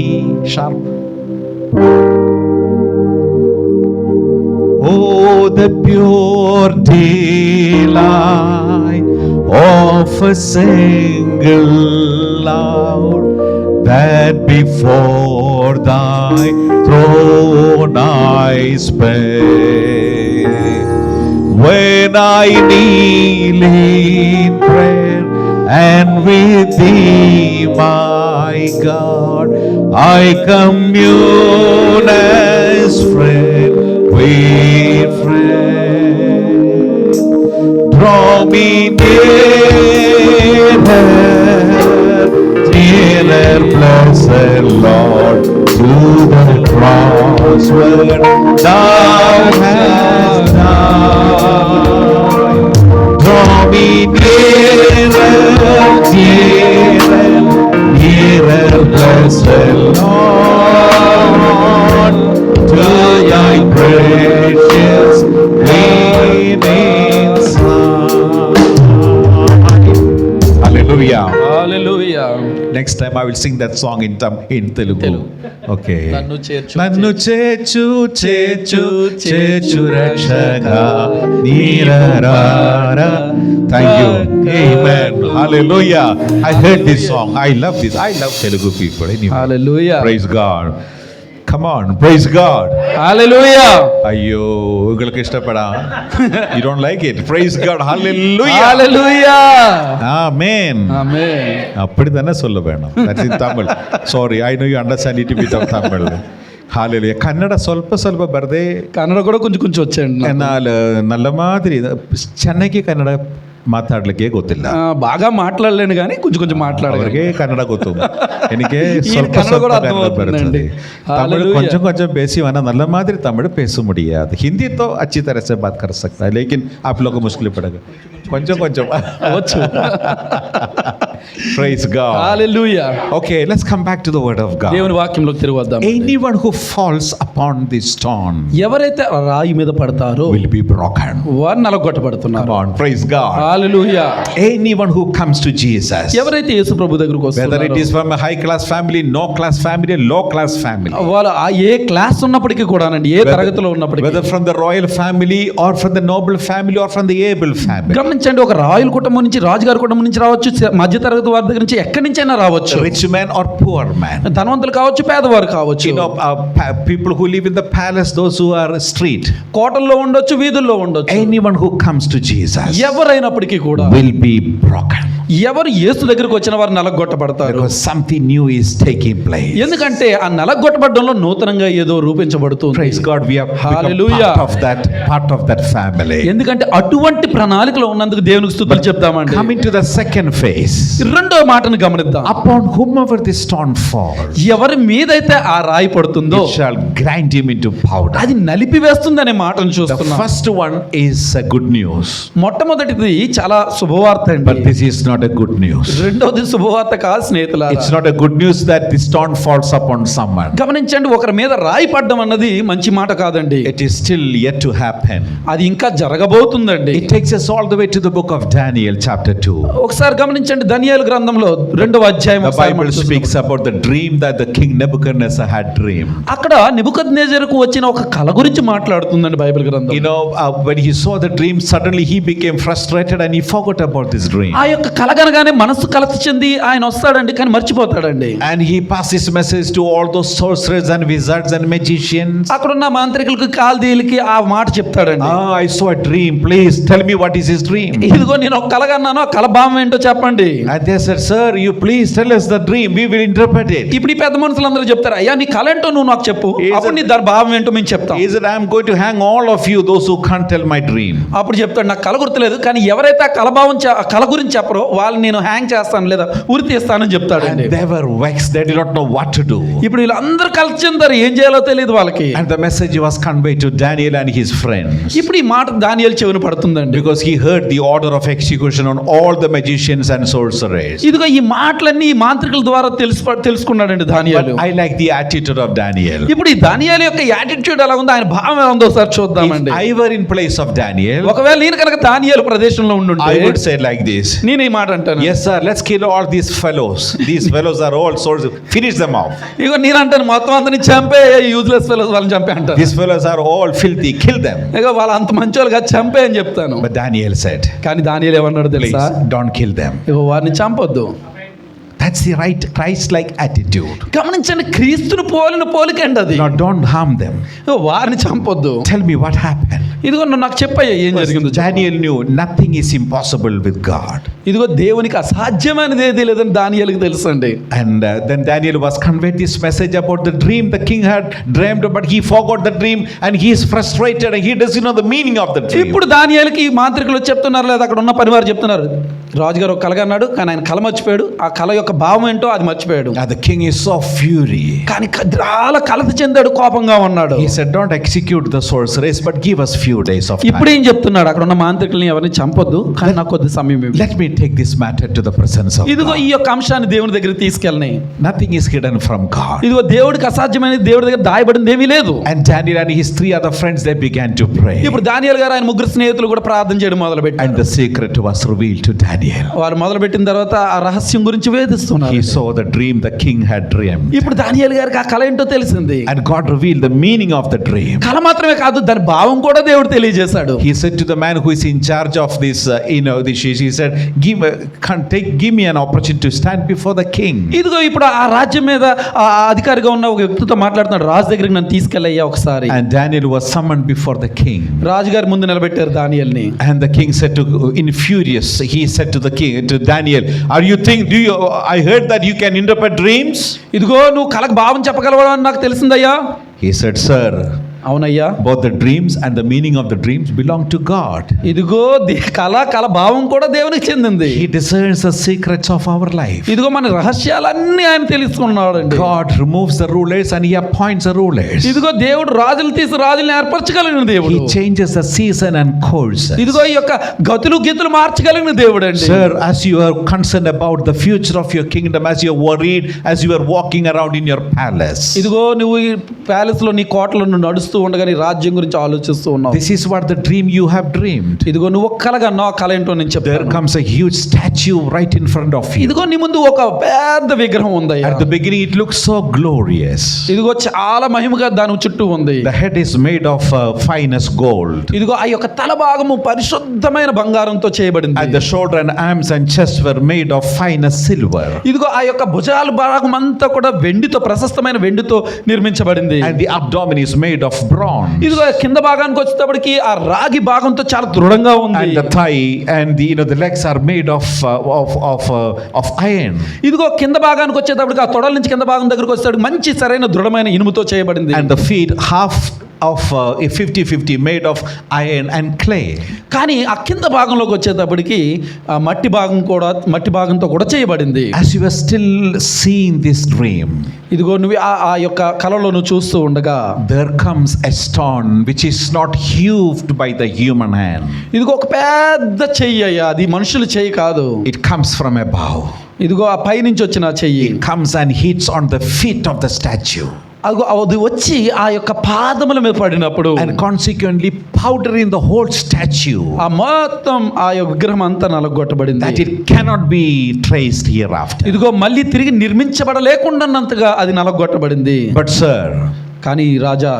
sharp? Oh, the pure delight of a single Lord, that before thy throne I spend. When I kneel in prayer and with thee, my God, I commune as friend with friend. Draw me nearer, nearer, blessed Lord, to the cross where thou hast died. Draw me nearer, nearer, nearer, blessed Lord, to thy precious bleeding side. Hallelujah. Hallelujah. Next time I will sing that song in Telugu. Okay. నన్ను చేర్చు నన్ను చేర్చు చేర్చు చేర్చు రక్షగా నీరారా. Thank you. Amen. Hallelujah. I heard this song. I love this. I love Telugu people. Anyway. Hallelujah. Praise God. Come on. Praise God. హల్లెలూయా. అయ్యో உங்களுக்கு ఇష్టపడా? You don't like it. Praise God. Hallelujah. Hallelujah. Amen. ఆమేన్. அப்படித்தானே சொல்ல வேணும். That's in Tamil. Sorry, I know you understand it without Tamil. Hallelujah. Kannada ಸ್ವಲ್ಪ ಬರದೆ, కన్నడ కూడా కొంచెం కొంచెం వచ్చేయండి నాకు. എന്നാൽ നല്ല മാതിരി ಚೆನ್ನಾಗಿ ಕನ್ನಡ ಮಾತಾಡ್ಲಿಕ್ಕೆ ಗೊತ್ತಿಲ್ಲ. బాగా మాట్లాడలేను కానీ కొంచెం కొంచెం మాట్లాడగలను. ಅವರಿಗೆ ಕನ್ನಡ ಗೊತ್ತು, എനിക്ക് ఈ ಸ್ವಲ್ಪ కన్నడ కూడా ಕನ್ನಡ అర్థమవుతుందండి. ಬರ್ತದೆ. तमिल కొంచెం बेसी वाना नल्ला मादरी तमिल पेसु मुड़ियाद. हिंदी तो अच्छी तरह से बात कर सकता है, लेकिन आप लोग को मुश्किल पड़ेगा. కొంచెం అవచ్చు. Praise God. Hallelujah. Okay, let's come back to the word of God. దేవుని వాక్యంలోకి తిరిగి వద్దాం. Anyone who falls upon this stone ఎవరైతే రాయి మీద పడతారో will be broken. వారు నలగొట్టబడుతున్నారు. Come on, praise God. Hallelujah. Anyone who comes to Jesus, ఎవరైతే యేసు ప్రభు దగ్గరికి whether it వస్తారో, is from a high class family, no class family, low class family, వాళ్ళు ఏ class ఉన్నప్పటికీ కూడానండి, ఏ తరగతిలో ఉన్నప్పటికీ, whether from the royal family or from the noble family or from the able family, గమనించండి, ఒక రాయల్ కుటుంబం నుంచి, రాజుగారి కుటుంబం నుంచి రావచ్చు, మధ్య తరగతి వారి దగ్గర నుంచి ఎక్కడి నుంచైనా రావచ్చు, rich man or poor man, ధనవంతులు కావచ్చు, పేదవారు కావచ్చు, you know, people who live in the palace, those who are street, కోటల్లో ఉండొచ్చు, వీధుల్లో ఉండొచ్చు, anyone who comes to Jesus ఎవరైనప్పటికీ కూడా will be broken. ఎవరు యేసు దగ్గరికి వచ్చిన వారు నలగొట్టబడతారు. Because something new is taking place. ఎందుకంటే ఆ నలగొట్టబడడంలో నూతనంగా ఏదో రూపించబడుతుంది. Praise God, we have become Hallelujah. part of that family. ఎందుకంటే అటువంటి ప్రణాళికలో ఉన్నందుకు దేవునికి స్తుతులు చెప్తామండి. Coming to the second phase, రెండో మాటను గమనిద్దాం. upon whomever this stone falls, ఎవరి మీదైతే ఆ రాయి పడుతుందో it shall grind him into powder. అది నలిపివేస్తుందనే మాటను The చూస్తున్నాం. first one is good news, మొట్టమొదటిది చాలా శుభవార్త but అండి. this is not a good news. రెండోది శుభవార్త కాదు స్నేహితులారా. It's not a good news that the stone falls upon someone. గమనించండి, ఒకరి మీద రాయి పడడం అన్నది మంచి మాట కాదండి. It is still yet to happen. అది ఇంకా జరగబోతుందండి. It takes us all the way to the book of Daniel chapter 2. ఒకసారి గమనించండి, దానియేలు గ్రంథంలో 2వ అధ్యాయం The Bible speaks about the dream that the king Nebuchadnezzar had dreamed. అక్కడ నెబుకద్నెజరుకు వచ్చిన ఒక కల గురించి మాట్లాడుతుందండి బైబిల్ గ్రంథం. You know, when he saw the dream, suddenly he became frustrated and he forgot about this dream. ఆ యొక్క కల కనగానే మనసు కలత చెంది ఆయన వస్తాడండి, కానీ మర్చిపోతాడండి. And he passed his message to all those sorcerers and wizards and magicians. అక్కడున్న మాంత్రికులకు, కాల్దీయులకి ఆ మాట చెప్తాడండి. I saw a dream. Please tell me what is his dream. ఇదిగో నేను ఒక కల కన్నాను, ఆ కల భావం ఏంటో చెప్పండి. And they said, sir, you please tell us the dream. We will interpret it. ఇప్పుడు ఈ పెద్ద మనుషులందరూ చెప్తారు, అయ్యా నీ కల ఏంటో నువ్వు నాకు చెప్పు, అప్పుడు నీ దాని భావం ఏంటో మేము చెప్తాం. Is it I am going to hang all of you, those who can't tell my dream. అప్పుడు చెప్తాడు, నాకు కల గుర్తులేదు, కానీ ఎవరైతే ఆ కల భావం ఆ కల గురించి చెప్పరో వాళ్ళని నేను హ్యాంగ్ చేస్తాను లేదా ఉరి తీస్తానని చెప్తాడండి. And they were vexed. They did not know what to do. ఇప్పుడు వీళ్ళందరూ కలిసి చెందారు, ఏం చేయాలో తెలియదు వాళ్ళకి. And the message was conveyed to Daniel and his friends. ఇప్పుడు ఈ మాట దానియేలు చెవిన పడుతుందండి. Because he heard the order of execution on all the magicians and sorcerers. ఇదిగో ఈ మాటలన్నీ ఈ మాంత్రికుల ద్వారా తెలుసుకున్నాడండి దానియేలు. But I like the attitude of Daniel. ఇప్పుడు ఈ దానియేలు యొక్క యాటిట్యూడ్ ఎలా ఉందో, ఆయన భావం ఎలా ఉందో ఒకసారి చూద్దామండి. If I were in place of Daniel, ఒకవేళ నేను కనుక దానియేలు ప్రదేశంలో ఉండుంటే I would say like this. నేను ఈ మాట అంటాను, Yes sir, let's kill all these fellows. These fellows are all sorcerers. Finish them off. ఇగో నేను అంటాను, మొత్తం అందరిని చంపే, యూజ్లెస్ ఫెలోస్ వాళ్ళని చంపే అంటాను. These fellows are all filthy. Kill them. ఇగో వాళ్ళు అంత మంచోళ్ళుగా చంపే అని చెప్తాను. But Daniel said, కానీ దానియేలు ఏమన్నాడు please తెలుసా? don't kill them. ఇగో వారిని చంపొద్దు. That's the right Christ-like attitude. గమనించండి, క్రీస్తును పోలిన పోలికండి అది. Now don't harm them. వారిని చంపొద్దు. Tell me what happened. ఇదిగో నువ్వు నాకు చెప్పయ్యా ఏం జరిగిందో. Daniel knew nothing is impossible with God. ఇదిగో దేవునికి అసాధ్యమైనది ఏది లేదని దానియేలుకి తెలుసండి. And then Daniel was conveyed this message about the dream the king had dreamed, but he forgot the dream and he is frustrated and he doesn't know the meaning of the dream. ఇప్పుడు దానియేలుకి మాంత్రికులు చెప్తున్నారు, లేదా అక్కడ ఉన్న పనివారు చెప్తున్నారు, రాజుగారు ఒక కలగా అన్నాడు కానీ ఆయన కల మర్చిపోయాడు, ఆ కల యొక్క భావం ఏంటో అది మర్చిపోయాడు. And the king is so fury. కానీ చాలా కలత చెందాడు, కోపంగా ఉన్నాడు. He said, don't execute the sorceress, but give us few days of time. ఇప్పుడు ఏం చెప్తున్నాడు, అక్కడ ఉన్న మాంత్రికుల్ని ఎవరిని చంపొద్దు, కానీ నాకు కొద్ది సమయం ఇవ్వు. Let me take this matter to the presence of ఇదిగో God. ఈ యొక్క అంశాన్ని దేవుని దగ్గరికి తీసుకెళ్ళని. Nothing is hidden from God. ఇదిగో దేవుడికి అసాధ్యమైనది దేవుడి దగ్గర దాయబడింది ఏమీ లేదు. And Daniel and his 3 other friends, they began to pray. ఇప్పుడు దానియేలు గారు ఆయన 3 స్నేహితులు కూడా ప్రార్థన చేయడం మొదలుపెట్టారు. And the secret was revealed to Daniel. వారు మొదలుపెట్టిన తర్వాత ఆ రహస్యం గురించి వేధిస్తున్నారు. He saw the dream the king had dreamed. ఇప్పుడు దానియేలు గారికి ఆ కళ ఏంటో తెలిసింది. And God revealed the meaning of the dream. కళ మాత్రమే కాదు, దాని భావం కూడా దేవుడు తెలియజేశాడు. He said to the man who is in charge of this, he said, give me an opportunity to stand before the king. ఇదిగో ఇప్పుడు ఆ రాజ్యం మీద ఆ అధికారిగా ఉన్న ఒక వ్యక్తితో మాట్లాడుతున్నాడు, రాజు దగ్గరికి నన్ను తీసుకెళ్ళయ్యా ఒకసారి. And Daniel was summoned before the king. రాజుగారి ముందు నిలబెట్టారు దానియేలుని. And the king said he said to the king, to Daniel, I heard that you can interpret dreams? ఇదిగో నువ్వు కళకు భావం చెప్పగలవా అని నాకు తెలిసిందయ్యా. He said, sir, అవునయ్యా, both the dreams and the meaning of the dreams belong to God. ఇదిగో కళ భావం కూడా దేవునికి చెందింది. He discerns the secrets of our life. ఇదిగో మన రహస్యాలన్నీ ఆయన తెలుసుకున్నాడండి. God removes the rulers and he appoints the rulers. ఇదిగో దేవుడు రాజులు తీసి రాజుల్ని ఏర్పరచగలిగిన దేవుడు. He changes the season and course. ఇదిగో ఈ యొక్క గతులు గీతులు మార్చగలిగిన దేవుడు అండి. Sir, as you are concerned about the future of your kingdom, as you are worried, as you are walking around in your palace, ఇదిగో నువ్వు ఈ ప్యాలెస్ లో నీ కోటలో నడుస్తూ ఉండగా నీ రాజ్యం గురించి ఆలోచిస్తూ ఉన్నావు. this is what the dream you have dreamed. ఇదిగో నువ్వు ఒక కలగన్నా, ఆ కల ఏంటో నేను There చెప్తాను. comes a huge statue right in front of you. ఇదిగో నీ ముందు ఒక పెద్ద విగ్రహం ఉంది. At the beginning it looks so glorious. ఇదిగో చాలా మహిమగా దాని చుట్టూ ఉంది. The head is made of finest gold. ఇదిగో ఆ యొక్క తల భాగము పరిశుద్ధమైన బంగారంతో చేయబడింది. And the shoulder and arms and chest were made of finest silver. ఇదిగో ఆ యొక్క భుజాల భాగం అంతా కూడా వెండితో, ప్రశస్తమైన వెండితో నిర్మించబడింది. And the abdomen is made of bronze. ఇదిగో కింద భాగానికి వచ్చేటప్పటికి ఆ రాగి భాగంతో చాలా దృఢంగా ఉంది. And the thigh and the legs are made of iron. ఇదిగో కింద భాగానికి వచ్చేటప్పటికి ఆ తొడల నుంచి కింద భాగం దగ్గరకు వచ్చేటప్పుడు మంచి సరైన దృఢమైన ఇనుముతో చేయబడింది. And the feet half of a 50-50 made of iron and clay. కానీ ఆ కింద భాగంలోకి వచ్చేటప్పటికి ఆ మట్టి భాగంతో కూడా చేయబడింది. As you are still seeing this dream, ఇదిగో నువ్వు ఆ యొక్క కళలో నువ్వు చూస్తూ ఉండగా there comes a stone which is not hewed by the human hand. ఇదిగో ఒక పెద్ద చెయ్యి అయ్యా, అది మనుషుల చెయ్యి కాదు. It comes from above. ఇదిగో ఆ పై నుంచి వచ్చిన చెయ్యి It comes and hits on the feet of the statue. అది వచ్చి ఆ యొక్క పాదముల మీద పడినప్పుడు And consequently powdering the whole statue, ఆ మొత్తం ఆ యొక్క విగ్రహం అంతా నలగొట్టబడింది. that it cannot be traced hereafter. ఇదిగో మళ్ళీ తిరిగి నిర్మించబడలేకుండానంతగా అది నలగొట్టబడింది. But sir, కానీ రాజా,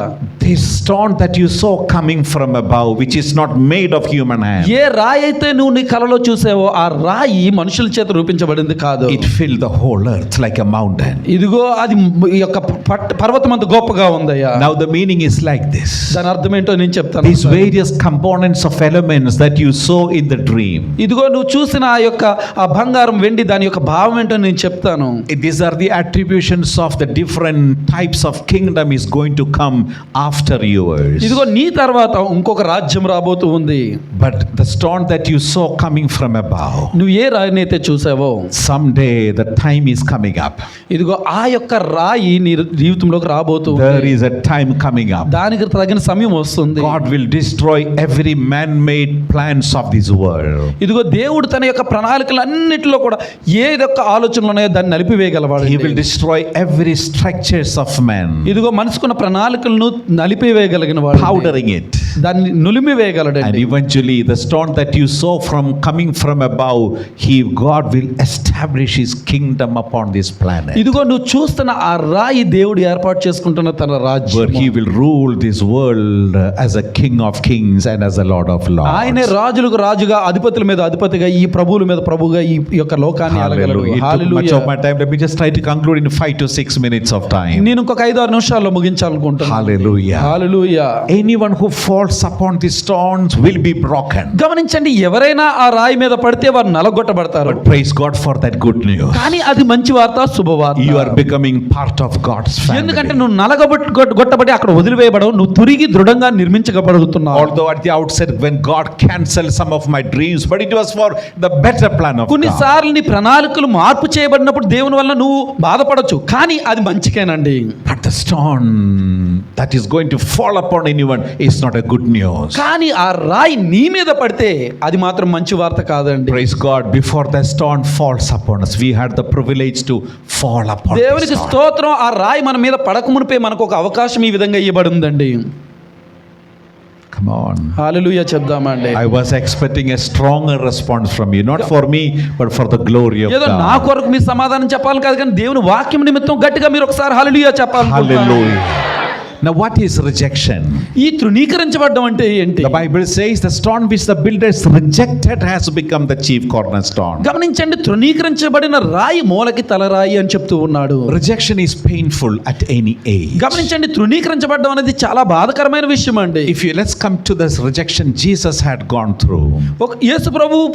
this stone that you saw coming from above, which is not made of human hand, ఏ రాయి అయితే నువ్వు నీ కలలో చూసావో ఆ రాయి మనుషుల చేత రూపించబడింది కాదు. it filled the whole earth like a mountain. ఇదిగో అది ఈ యొక్క పర్వతం అంత గొప్పగా ఉందయ్యా. Now the meaning is like this. దాని అర్థం ఏంటో నేను చెప్తాను. These various components of elements that you saw in the dream, ఇదిగో నువ్వు చూసిన ఆ యొక్క ఆ బంగారం, వెండి, దాని యొక్క భావం ఏంటో నేను చెప్తాను. these are the attributions of the different types of kingdom is going to come after yours. ఇదిగో నీ తర్వాత ఇంకొక రాజ్యం రాబోతూ ఉంది. But the stone that you saw coming from above, నువ్వు ఏ రాయిని అయితే చూసావో someday the time is coming up. ఇదిగో ఆ యొక్క రాయి నీ జీవితంలోకి రాబోతూ ఉంది. There is a time coming up. దానికి తగిన సమయం వస్తుంది. God will destroy every man-made plans of this world. ఇదిగో దేవుడు తన యొక్క ప్రణాళికలన్నిటిలో కూడా ఏదొక్క ఆలోచనలు ఉన్నాయో దాన్ని నలిపివేయగలవాడు. He will destroy every structures of man, ఇదిగో మనసుకున్న ప్రణాళికలను నలిపివేయగలిగిన వాడు. powdering it. దాన్ని నులిమి And వేయగలడండి. eventually the stone that you saw coming from above, God will establish his kingdom upon this planet, ఇదిగో నువ్వు చూస్తున్న ఆ రాయి దేవుడు ఏర్పాటు చేసుకుంటున్న తన where రాజ్యం. he will rule this world as a king of kings and as a lord of ఆయనే lords. రాజులకు రాజుగా, అధిపతుల మీద అధిపతిగా, ఈ ప్రభువుల మీద ప్రభువుగా ఈ యొక్క లోకాన్ని ఏలగలడు. Hallelujah. It took much hallelujah. of my time. Let me just try to conclude in 5 to 6 minutes of time. నేను ఇంకొక 5-6 నిమిషాల్లో ముగించాలనుకుంటున్నాను. Hallelujah. Hallelujah. Anyone who falls upon these stones will be broken. గమనించండి, ఎవరైనా ఆ రాయి మీద పడితే వారు నలగొట్టబడతారు. But praise God for that good news. కానీ అది మంచి వార్త, శుభవార్త. You are becoming part of God's ఎందుకంటే family. నువ్వు నలగొట్టబడి అక్కడ వదిలివేయబడవు, నువ్వు తిరిగి దృఢంగా నిర్మించబడుతున్నావు. Although at the outset when God canceled some of my dreams, but it was for the better plan of God. కొన్నిసార్లు నీ ప్రణాళికలు మార్పు చేయబడినప్పుడు దేవుని వల్ల నువ్వు బాధపడొచ్చు, కానీ అది మంచికేనండి. But the stone that is going to fall upon anyone is not a good news. కానీ ఆ రాయి నీ మీద పడితే అది మాత్రం మంచి వార్త కాదండి. Praise God, before the stone falls upon us, we had the privilege to fall upon this దేవునికి stone. స్తోత్రం. ఆ రాయి మన మీద పడకమునిపే మనకు ఒక అవకాశం ఈ విధంగా ఇవ్వబడి ఉందండి. Come on. Hallelujah చెప్దామండి. I was expecting a stronger response from you, not for me, but for the glory of ఏదో నా God. కొరకు మీ సమాధానం చెప్పాలి కాదు, కానీ దేవుని వాక్యం నిమిత్తం గట్టిగా మీరు ఒకసారి హల్లెలూయా చెప్పాలి. Hallelujah. Now what is rejection? ఈ తృణీకరించబడడం అంటే ఏంటి? The Bible says the stone which the builders rejected has become the chief cornerstone. గమనించండి, తృణీకరించబడిన రాయి మూలకి తలరాయి అని చెప్తూ ఉన్నాడు. Rejection is painful at any age. గమనించండి, తృణీకరించబడడం అనేది చాలా బాధకరమైన విషయం అండి. Let's come to this rejection Jesus had gone through. ఒక యేసు ప్రభువు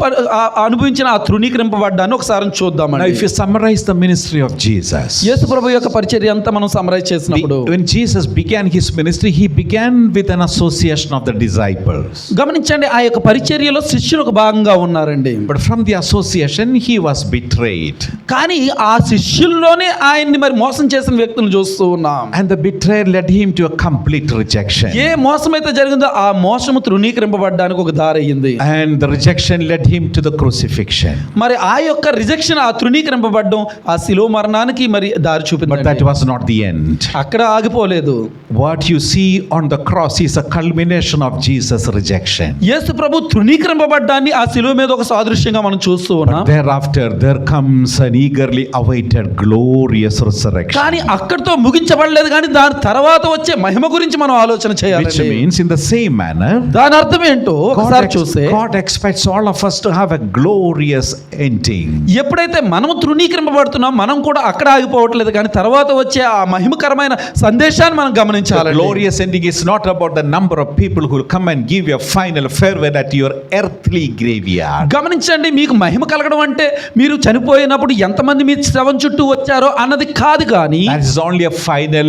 అనుభవించిన ఆ తృణీకరింపబడ్డాన్ని ఒకసారి Now చూద్దామండి. if you summarize the ministry of Jesus, యేసు ప్రభు యొక్క పరిచర్య అంతా మనం సమ్మరైజ్ చేసినప్పుడు, when Jesus began his ministry, he began with an association of the disciples. గమనించండి, ఆ యొక్క పరిచర్యలో శిష్యులు ఒక భాగంగా ఉన్నారండి. But from the association he was betrayed. కానీ ఆ శిష్యుల్లోనే ఆయన్ని మరి మోసం చేసిన వ్యక్తులను చూస్తూ ఉన్నాం. And the betrayal led him to a complete rejection. ఏ మోసం అయితే జరిగిందో ఆ మోసము తృణీకరింపబడడానికి ఒక దారి అయ్యింది. And the rejection led him to the crucifixion. మరి ఆ యొక్క రిజెక్షన్, ఆ తృణీకరింపబడడం ఆ శిలువ మరణానికి మరి దారి But that చూపింది. was not the end. అక్కడ ఆగిపోలేదు. What you see on the cross is a culmination of Jesus' rejection. యేసు ప్రభు తృణీకరింపబడ్డాన్ని ఆ శిలువ మీద ఒక సాదృశ్యంగా మనం చూస్తూ ఉన్నాం. Thereafter there comes an eagerly awaited glorious resurrection. కానీ అక్కడితో ముగించబడలేదు, కానీ దాని తర్వాత వచ్చే మహిమ గురించి మనం ఆలోచన Which చేయాలి. means in the same manner, దాని అర్థం ఏంటో ఒకసారి చూస్తే, God expects all of us to have a glorious ending. ఎప్పుడైతే మనము తృణీకరింపబడుతున్నాం, మనం కూడా అక్కడ ఆగిపోవట్లేదు, కానీ తర్వాత వచ్చే ఆ మహిమకరమైన సందేశాన్ని మనం The గమనించాలి. glorious ending is not about the number of people who will come and give you a final farewell at your earthly graveyard. గమనించండి, మీకు మహిమ కలగడం అంటే మీరు చనిపోయినప్పుడు ఎంతమంది మీ శవం చుట్టూ వచ్చారో అన్నది కాదు, కానీ That is only a final,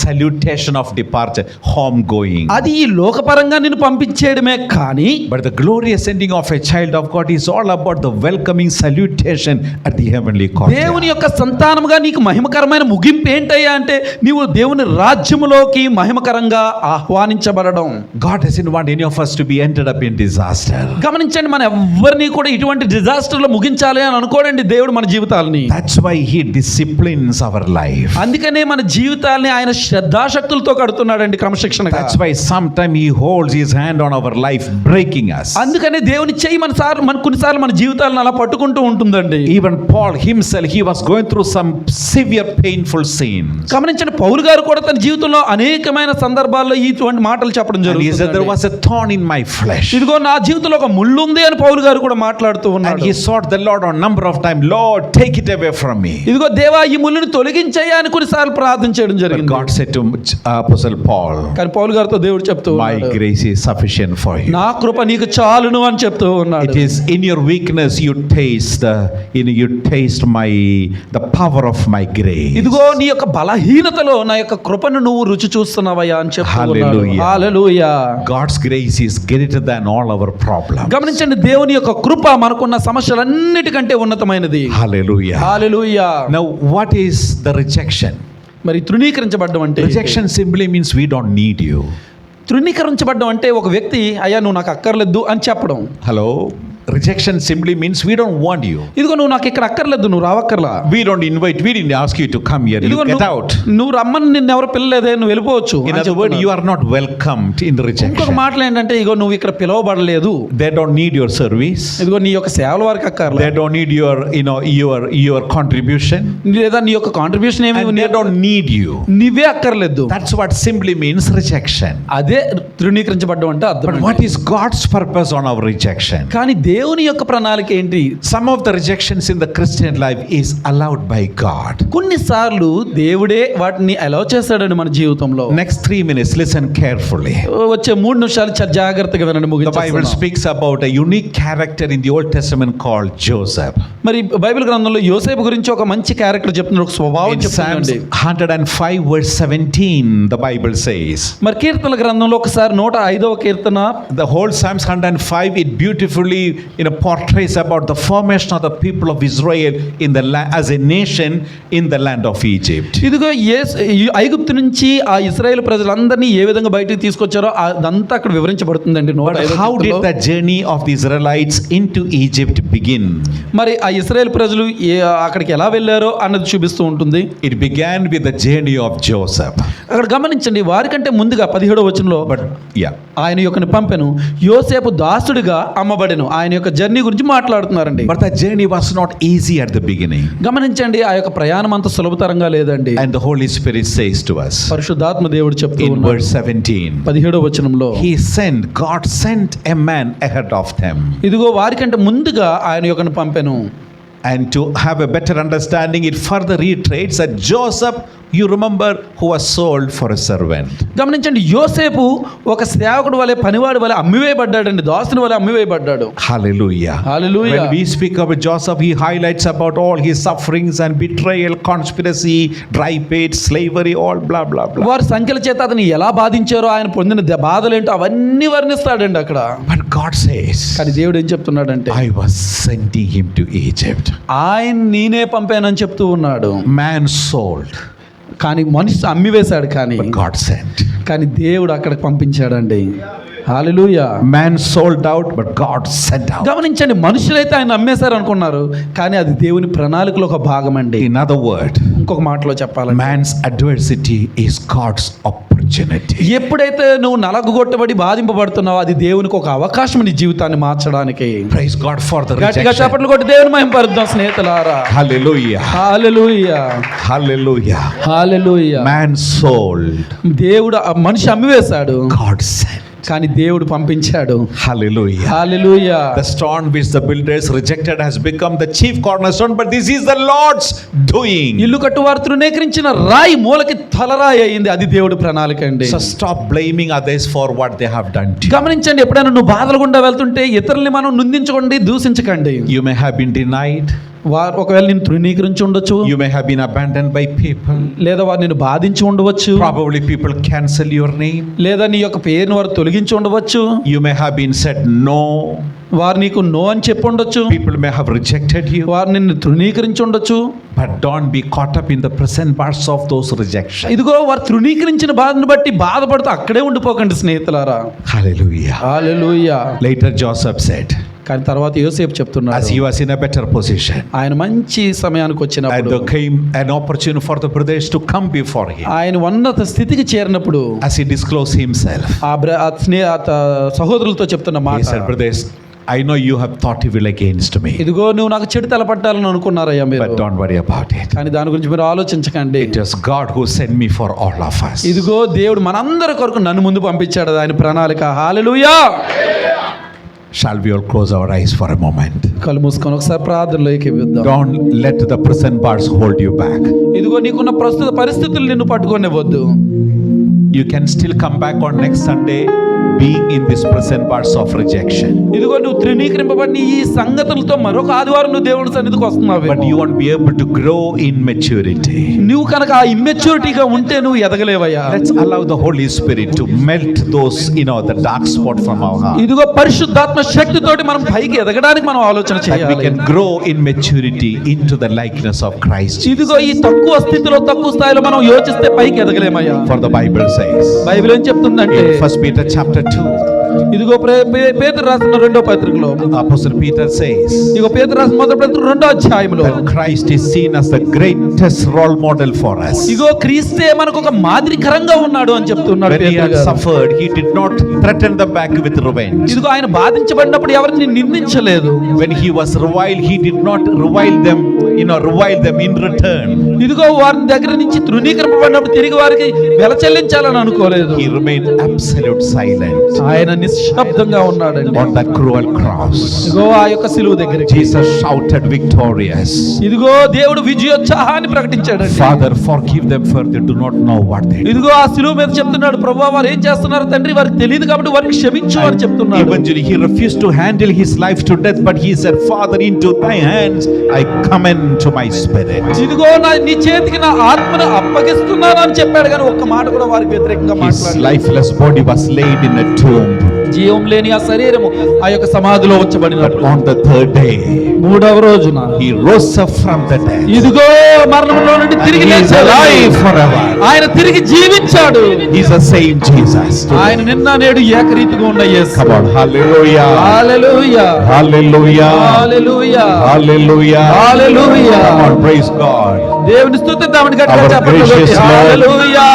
salutation of departure, home going. అది ఈ లోకపరంగా నిన్ను పంపించేయడమే. కానీ But the glorious ending of a child of God is all about the welcoming salutation at the heavenly దేవుని courtyard. యొక్క సంతానముగా నీకు మహిమకరమైన ముగింపు ఏంటయ్యా అంటే, నీవు దేవుని రాజ్యములోకి మహిమకరంగా ఆహ్వానించబడడం. God doesn't want any of us to be ended up in disaster. గమనించండి, మన ఎవ్వరిని కూడా ఇటువంటి డిజాస్టర్ లో ముగించాలి అని అనుకోడండి దేవుడు మన జీవితాలని. That's why he disciplines our life. అందుకనే మన జీవితాల్ని ఆయన శ్రద్ధాశక్తులతో కడుతున్నాడండి, క్రమశిక్షణగా. That's why sometimes he holds his hand on our life, breaking us. అందుకనే దేవుని చెయ్యి మన కొన్నిసార్లు మన జీవితాలను అలా పట్టుకుంటూ ఉంటుందండి. Even Paul himself, he was going through some severe painful scenes. గమనించండి, పౌలు గారు కూడా తన జీవితంలో అనేకమైన సందర్భాల్లో ఇటువంటి మాటలు చెప్పడం And he said, there జరుగుతుంది. was a thorn in my flesh. ఇదిగో నా జీవితంలో ఒక ముళ్ళు ఉంది అని పౌలు గారు కూడా మాట్లాడుతూ And ఉన్నాడు. he sought the Lord on number of times, Lord, take it away from me. ఇదిగో దేవా, ఈ ముళ్ళుని తొలగించయ్యా అని కొన్నిసార్లు ప్రార్థన చేయడం But జరిగింది. God said to Apostle Paul, కానీ పౌలు గారితో దేవుడు చెప్తూ my ఉన్నాడు, grace is sufficient for you. నా కృప నీకు చాలును అని చెప్తూ ఉన్నాడు. It is in your weakness you taste the power of my grace. ఇదిగో నీ యొక్క బలహీనతలో నా యొక్క కృపను నువ్వు రుచి చూస్తున్నావయ్యా అని చెప్తూ ఉన్నాడు. Hallelujah. Hallelujah. God's grace is greater than all our problems. గమనించండి, దేవుని యొక్క కృప మనకున్న సమస్యలన్నిటికంటే ఉన్నతమైనది. Hallelujah. Hallelujah. Now what is the rejection? మరి తృణీకరించబడ్డం అంటే Rejection simply means we don't need you. తృణీకరించబడ్డం అంటే ఒక వ్యక్తి, అయ్యా నువ్వు నాకు అక్కర్లేదు అని చెప్పడం. Hello? Rejection simply means we don't want you. ఇదిగో నువ్వు నాకు ఇక్కడ అక్కర్లేదు, నువ్వు రావక్కర్లా. We don't invite, we didn't ask you to come here. ఇదిగో You get out. నువ్వు రమ్మని నిన్ను ఎవరు పిల్లలేదే, నువ్వు వెళ్ళిపోవచ్చు. In other words, you are not welcomed in ఇంకొక rejection. మాటలు ఏంటంటే, ఇగో నువ్వు ఇక్కడ పిలవబడలేదు, They don't need your service. ఇదిగో నీ యొక్క సేవల వరకు అక్కర్లేదు, They don't need your, your contribution. లేదా నీ యొక్క కాంట్రిబ్యూషన్ ఏమి, And they don't need you. నువ్వే అక్కర్లేదు. That's what simply means rejection. అదే తృణీకరించబడ్డం అంటే అర్థం. But what is God's purpose on our rejection? కానీ దేవుని యొక్క ప్రణాళిక ఏంటి? Some of the rejections in the Christian life is allowed by God. కొన్నిసార్లు దేవుడే వాటిని అలౌ చేస్తాడండి మన జీవితంలో. Next 3 minutes, listen carefully. వచ్చే 3 నిమిషాలు చాలా జాగ్రత్తగా వినండి. The Bible speaks about a unique character in the Old Testament called Joseph. మరి బైబిల్ గ్రంథంలో యోసేపు గురించి ఒక మంచి క్యారెక్టర్ చెప్తున్నారు, ఒక స్వభావం In Psalms చెప్తుందండి. 105 verse 17, the Bible says. మరి కీర్తనల గ్రంథంలో ఒకసారి 105వ కీర్తన, The whole Psalms 105, it beautifully portrays about the formation of the people of Israel in the as a nation in the land of Egypt. ఇదిగో ఐగుప్తు నుంచి ఆ ఇశ్రాయేలు ప్రజలందరినీ ఏ విధంగా బయటికి తీసుకొచ్చారో అదంతా అక్కడ వివరించబడుతుందండి. But how did the journey of the Israelites into Egypt begin? మరి ఆ ఇశ్రాయేలు ప్రజలు అక్కడికి ఎలా వెళ్ళారో అన్నది చూపిస్తూ ఉంటుంది. It began with the journey of Joseph. అక్కడ గమనించండి, వారికంటే ముందుగా 17వ వచనంలో But yeah, ఆయన యొక్కని పంపెను, యోసేపు దాసుడిగా అమ్మబడెను. ఆయన యొక్క జర్నీ గురించి మాట్లాడుతున్నారండి. but the journey was not easy at the beginning. గమనించండి, ఆ యొక్క ప్రయాణం అంత సులభతరంగా లేదండి. And the Holy Spirit says to us పరిశుద్ధాత్మ దేవుడు చెప్తూ in ఉన్నాడు verse 17, 17వ వచనంలో, God sent a man ahead of them. ఇదిగో వారికంటే ముందుగా ఆయన యొక్కని పంపెను. And to have a better understanding, it further reiterates that Joseph, you remember, who was sold for a servant. గమనించండి, యోసేపు ఒక సేవకుడు వలె, పనివాడి వలె అమ్మివేయబడ్డాడండి, దాసుని వలె అమ్మివేయబడ్డాడు. Hallelujah. Hallelujah. When we speak about Joseph, he highlights about all his sufferings and betrayal, conspiracy, dry pit, slavery, all blah blah blah. వారి సంఖ్యల చేత అతను ఎలా బాధించారో, ఆయన పొందిన బాధలేంటో అవన్నీ వర్ణిస్తాడండి అక్కడ. But God says, కానీ దేవుడు ఏం చెప్తున్నాడంటే, I was sending him to Egypt. ఆయన నేనే పంపానని చెప్తూ ఉన్నాడు. Man sold, కానీ మనిషి అమ్మివేశాడు, కానీ but God sent. కానీ దేవుడు అక్కడికి పంపించాడండి. హల్లెలూయా. Man sold out, but God sent out. గమనించండి, మనుషులైతే ఆయన అమ్మేశారు అనుకున్నారు, కానీ అది దేవుని ప్రణాళికలో ఒక భాగం అండి. In other words, ఇంకొక మాటలో చెప్పాలంటే, man's adversity is God's opportunity. ఎప్పుడైతే నువ్వు నలగొట్టబడి బాధింపబడుతున్నావో, అది దేవునికి ఒక అవకాశం నీ జీవితాన్ని మార్చడానికి. Praise God for the గట్టిగా rejection. చప్పట్లు కొట్టి దేవుని మహిమపరుద్దాం స్నేహితులారా. Hallelujah. హల్లెలూయా. Hallelujah. హల్లెలూయా. Man sold, దేవుడు మనిషి అమ్మివేశాడు, God sent. కానీ దేవుడు పంపించాడు. Hallelujah. Hallelujah. The stone which the builders rejected has become the chief cornerstone, but this is the Lord's doing. ఇల్లు కట్టువారు తృణీకరించిన రాయి మూలకి తలరాయి అయింది, అది దేవుడి ప్రణాళిక అండి. So stop blaming others for what they have done to you. గమనించండి, ఎప్పుడైనా నువ్వు బాధలు గుండా వెళ్తుంటే ఇతరుల్ని మనం నిందించకండి, దూషించకండి. You may have been denied. వారు ఒకవేళ నేను తృణీకరించి ఉండొచ్చు, You may have been abandoned by people. లేదా వారు నేను బాధించి ఉండవచ్చు, Probably people cancel your name. లేదా నీ యొక్క పేరును వారు తొలగించి ఉండవచ్చు, You may have been said no. వారు నీకు నో అని చెప్పి ఉండొచ్చు, People may have rejected you. వారు నిన్ను తృణీకరించి ఉండొచ్చు. But don't be caught up in the present parts of those rejections. ఇదిగో వారు తృణీకరించిన బాధను బట్టి బాధపడుతూ అక్కడే ఉండిపోకండి స్నేహితులారా. Hallelujah. హల్లెలూయా. Later Joseph said, కానీ తర్వాత యోసేపు చెప్తున్నాడు, as he was in a better position, ఆయన మంచి సమయానికి and వచ్చినప్పుడు, there came an opportunity for the brothers to come before him. ఆయన ఉన్నత స్థితికి చేరినప్పుడు As he disclosed himself, ఆ సహోదరులతో చెప్తున్న he మాట, said, brothers, I know you have thought evil against me, ఇదిగో నువ్వు నాకు చెడు తలపట్టాలని అనుకున్నారయ్యా మీరు, but don't worry about it. కానీ దాని గురించి మీరు ఆలోచించకండి. It is God who sent me for all of us. ఇదిగో దేవుడు మనందరి కొరకు నన్ను ముందు పంపించాడు, అది ఆయన ప్రణాళిక. హల్లెలూయా. Shall we all close our eyes for a moment? కళ్ళు మూసుకొని ఒకసారి ప్రార్థనలో ఏకీభవిద్దాం. Don't let the present parts hold you back. ఇదిగో నీకున్న ప్రస్తుత పరిస్థితులు నిన్ను పట్టుకోనివ్వద్దు. You can still come back on next Sunday being in this present parts of rejection. ఇదిగో నువ్వు తృణీకరింపబడిన ఈ సంగతులతో మరొక ఆదివారం నువ్వు దేవుని సన్నిధికి వస్తున్నావు, But you won't be able to grow in maturity. నువ్వు కనుక ఆ ఇమ్మెచ్యూరిటీగా ఉంటే నువ్వు ఎదగలేవయ్యా. Let's allow the Holy Spirit to melt those, the dark spot from our heart. ఇదిగో పరిశుద్ధాత్మ శక్తితోటి మనం పైకి ఎదగడానికి మనం ఆలోచన That we చేయాలి. can grow in maturity into the likeness of Christ. ఇదిగో ఈ తక్కువ స్థితిలో, తక్కువ స్థాయిలో మనం యోచిస్తే పైకి ఎదగలేమయ్యా. For the Bible says Bible ఏం చెప్తుందంటే, in 1 Peter chapter 2, ఇదిగో పేతురు రాసిన 2వ పత్రికలో Apostle Peter says ఇదిగో పేతురు రాసిన 1వ పత్రిక 2వ అధ్యాయంలో that Christ is seen as the greatest role model for us. ఇదిగో క్రీస్తే మనకు ఒక మాదిరికరంగా ఉన్నాడు అని చెప్తున్నాడు When he పేతురు had గారు. suffered, he did not threaten them back with revenge. ఇదిగో ఆయన బాధించబడినప్పుడు ఎవరిని నిందించలేదు. When he was reviled, he did not revile them in return. ఇదిగో వారి దగ్గర నుంచి తృణీకరింపబడినప్పుడు తిరిగి వారికి వెల చెల్లించాలని అనుకోలేదు. He remained absolute silent ఆయన నిశ్శబ్దంగా ఉన్నాడండి on that cruel cross. ఇదిగో ఆ యొక్క సిలువ దగ్గరికి Jesus shouted victorious, ఇదిగో దేవుడు విజయోత్సాహాన్ని ప్రకటించాడు. Father, forgive them, for they do not know what they do. ఇదిగో ఆ సిలువ మీద చెప్తున్నాడు, ప్రభువా వారు ఏం చేస్తున్నారు తండ్రి, వారికి తెలియదు కాబట్టి వారికి క్షమించు అని చెప్తున్నాడు. Eventually he refused to handle his life to death, but he said, Father, into thy hands I commend to my spirit. ఇదిగో నీ చేతికి నా ఆత్మను అప్పగిస్తున్నాను అని చెప్పాడు, కానీ ఒక్క మాట కూడా వారికి వ్యతిరేకంగా His మాట్లాడలేదు. lifeless body was laid in a tomb, జీవం లేని ఆ శరీరము ఆ యొక్క సమాధిలో but ఉంచబడినప్పుడు on the third day 3వ రోజున he rose up from the dead. ఇదిగో మరణంలో నుండి తిరిగి He is లేచాడు. alive forever. ఆయన తిరిగి జీవించాడు. He's the same Jesus. ఆయన నిన్న నేడు ఏకరీతిగా ఉన్న యేసు. Come on, hallelujah. Hallelujah Hallelujah. Hallelujah Hallelujah. Hallelujah. Come on, praise God. దేవుని స్తుతిద్దామని గట్టిగా Our చెప్పండి. gracious Lord. Hallelujah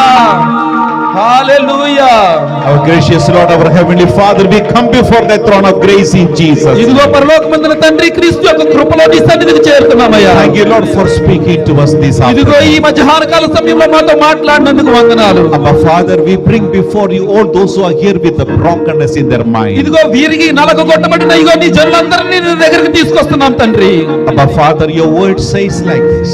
hallelujah. Our gracious Lord, our heavenly Father, we come before the throne of grace in Jesus. ఇదిగో పరలోకమందున తండ్రి క్రీస్తు యొక్క కృపలో నీ సన్నిధికి చేరుతున్నామయ్యా. Thank you, Lord, for speaking to us this ఇదిగో ఈ afternoon. మధ్యాహ్న కాల సమయంలో మాతో మాట్లాడినందుకు వందనాలు. Abba Father, we bring before you all those who are here with the brokenness in their mind. ఇదిగో వీరికి నలగొట్టబడిన ఇగో నీ జనులందరినీ నీ దగ్గరికి తీసుకొస్తున్నాం తండ్రి. Abba Father, your word says like this: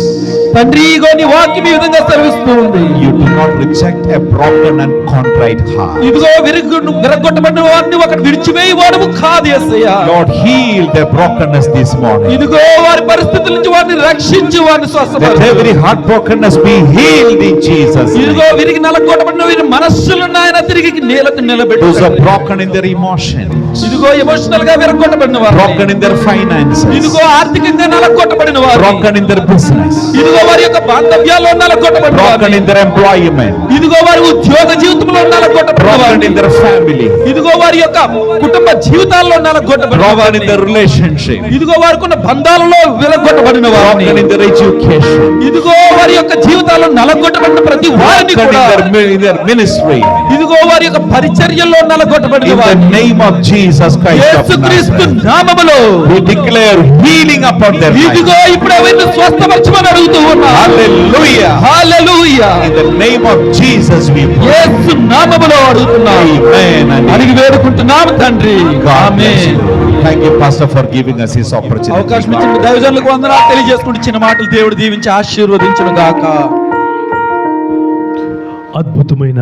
తండ్రి ఇగో నీ వాక్యం ఈ విధంగా సెలవిస్తూ ఉంది. you do not reject a broken and contrite heart. ఇదిగో విరగొట్టబడిన వారిని ఒకటి విడిచివేయి వాడము కాదు యేసయ్యా. Lord, heal their brokenness this morning. ఇదిగో వారి పరిస్థితుల నుంచి వారిని రక్షించి వారిని Let స్వస్థపరచు. every heart brokenness be healed in Jesus' ఇదిగో name. వీరికి నలగొట్టబడిన వీరి మనస్సులను ఆయన తిరిగి నేలకు నిలబెట్టు. Those are broken in their emotions, ఇదిగో ఎమోషనల్ గా విరగొట్టబడిన వారు, broken in their finances, ఇదిగో ఆర్థికంగా నలగొట్టబడిన వారు, broken in their business, ఇదిగో వారి యొక్క బాంధవ్యాల్లో నలగొట్టబడిన broken వారు, in their employment, ఇదిగో వారి ఉద్యోగ జీవితంలో నలగొట్టబడిన broken వారు, in their family, ఇదిగో వారి యొక్క కుటుంబ జీవితాల్లో నలగొట్టబడిన broken వారు, in their relationship, ఇదిగో వారికి ఉన్న బంధాలలో విరగొట్టబడిన వారిని, broken in their education, ఇదిగో వారి యొక్క జీవితాల్లో నలగొట్టబడిన ప్రతి వారిని broken కూడా, in their ministry. ఇదిగో వారి యొక్క పరిచర్యల్లో నలగొట్టబడిన In the వారిని name of Jesus Christ of యేసుక్రీస్తు Nazareth, నామములో we declare healing upon their life. ఇదిగో ఇప్పుడు అవన్నీ స్వస్థపరచమని అడుగుతూ ఉన్నా. Hallelujah. Hallelujah. In the name of Jesus we pray. యేసు నామములో అడుగుతున్నాం, Amen and అడిగి వేడుకుంటున్నాం తండ్రి. God bless amen. you. Thank you, Pastor, for giving us this opportunity. అవకాశం ఇచ్చిన దైవజనులకు వందనాలు తెలియజేసుకుంటూ చిన్న మాటలు దేవుడు దీవించి ఆశీర్వదించును గాక. అద్భుతమైన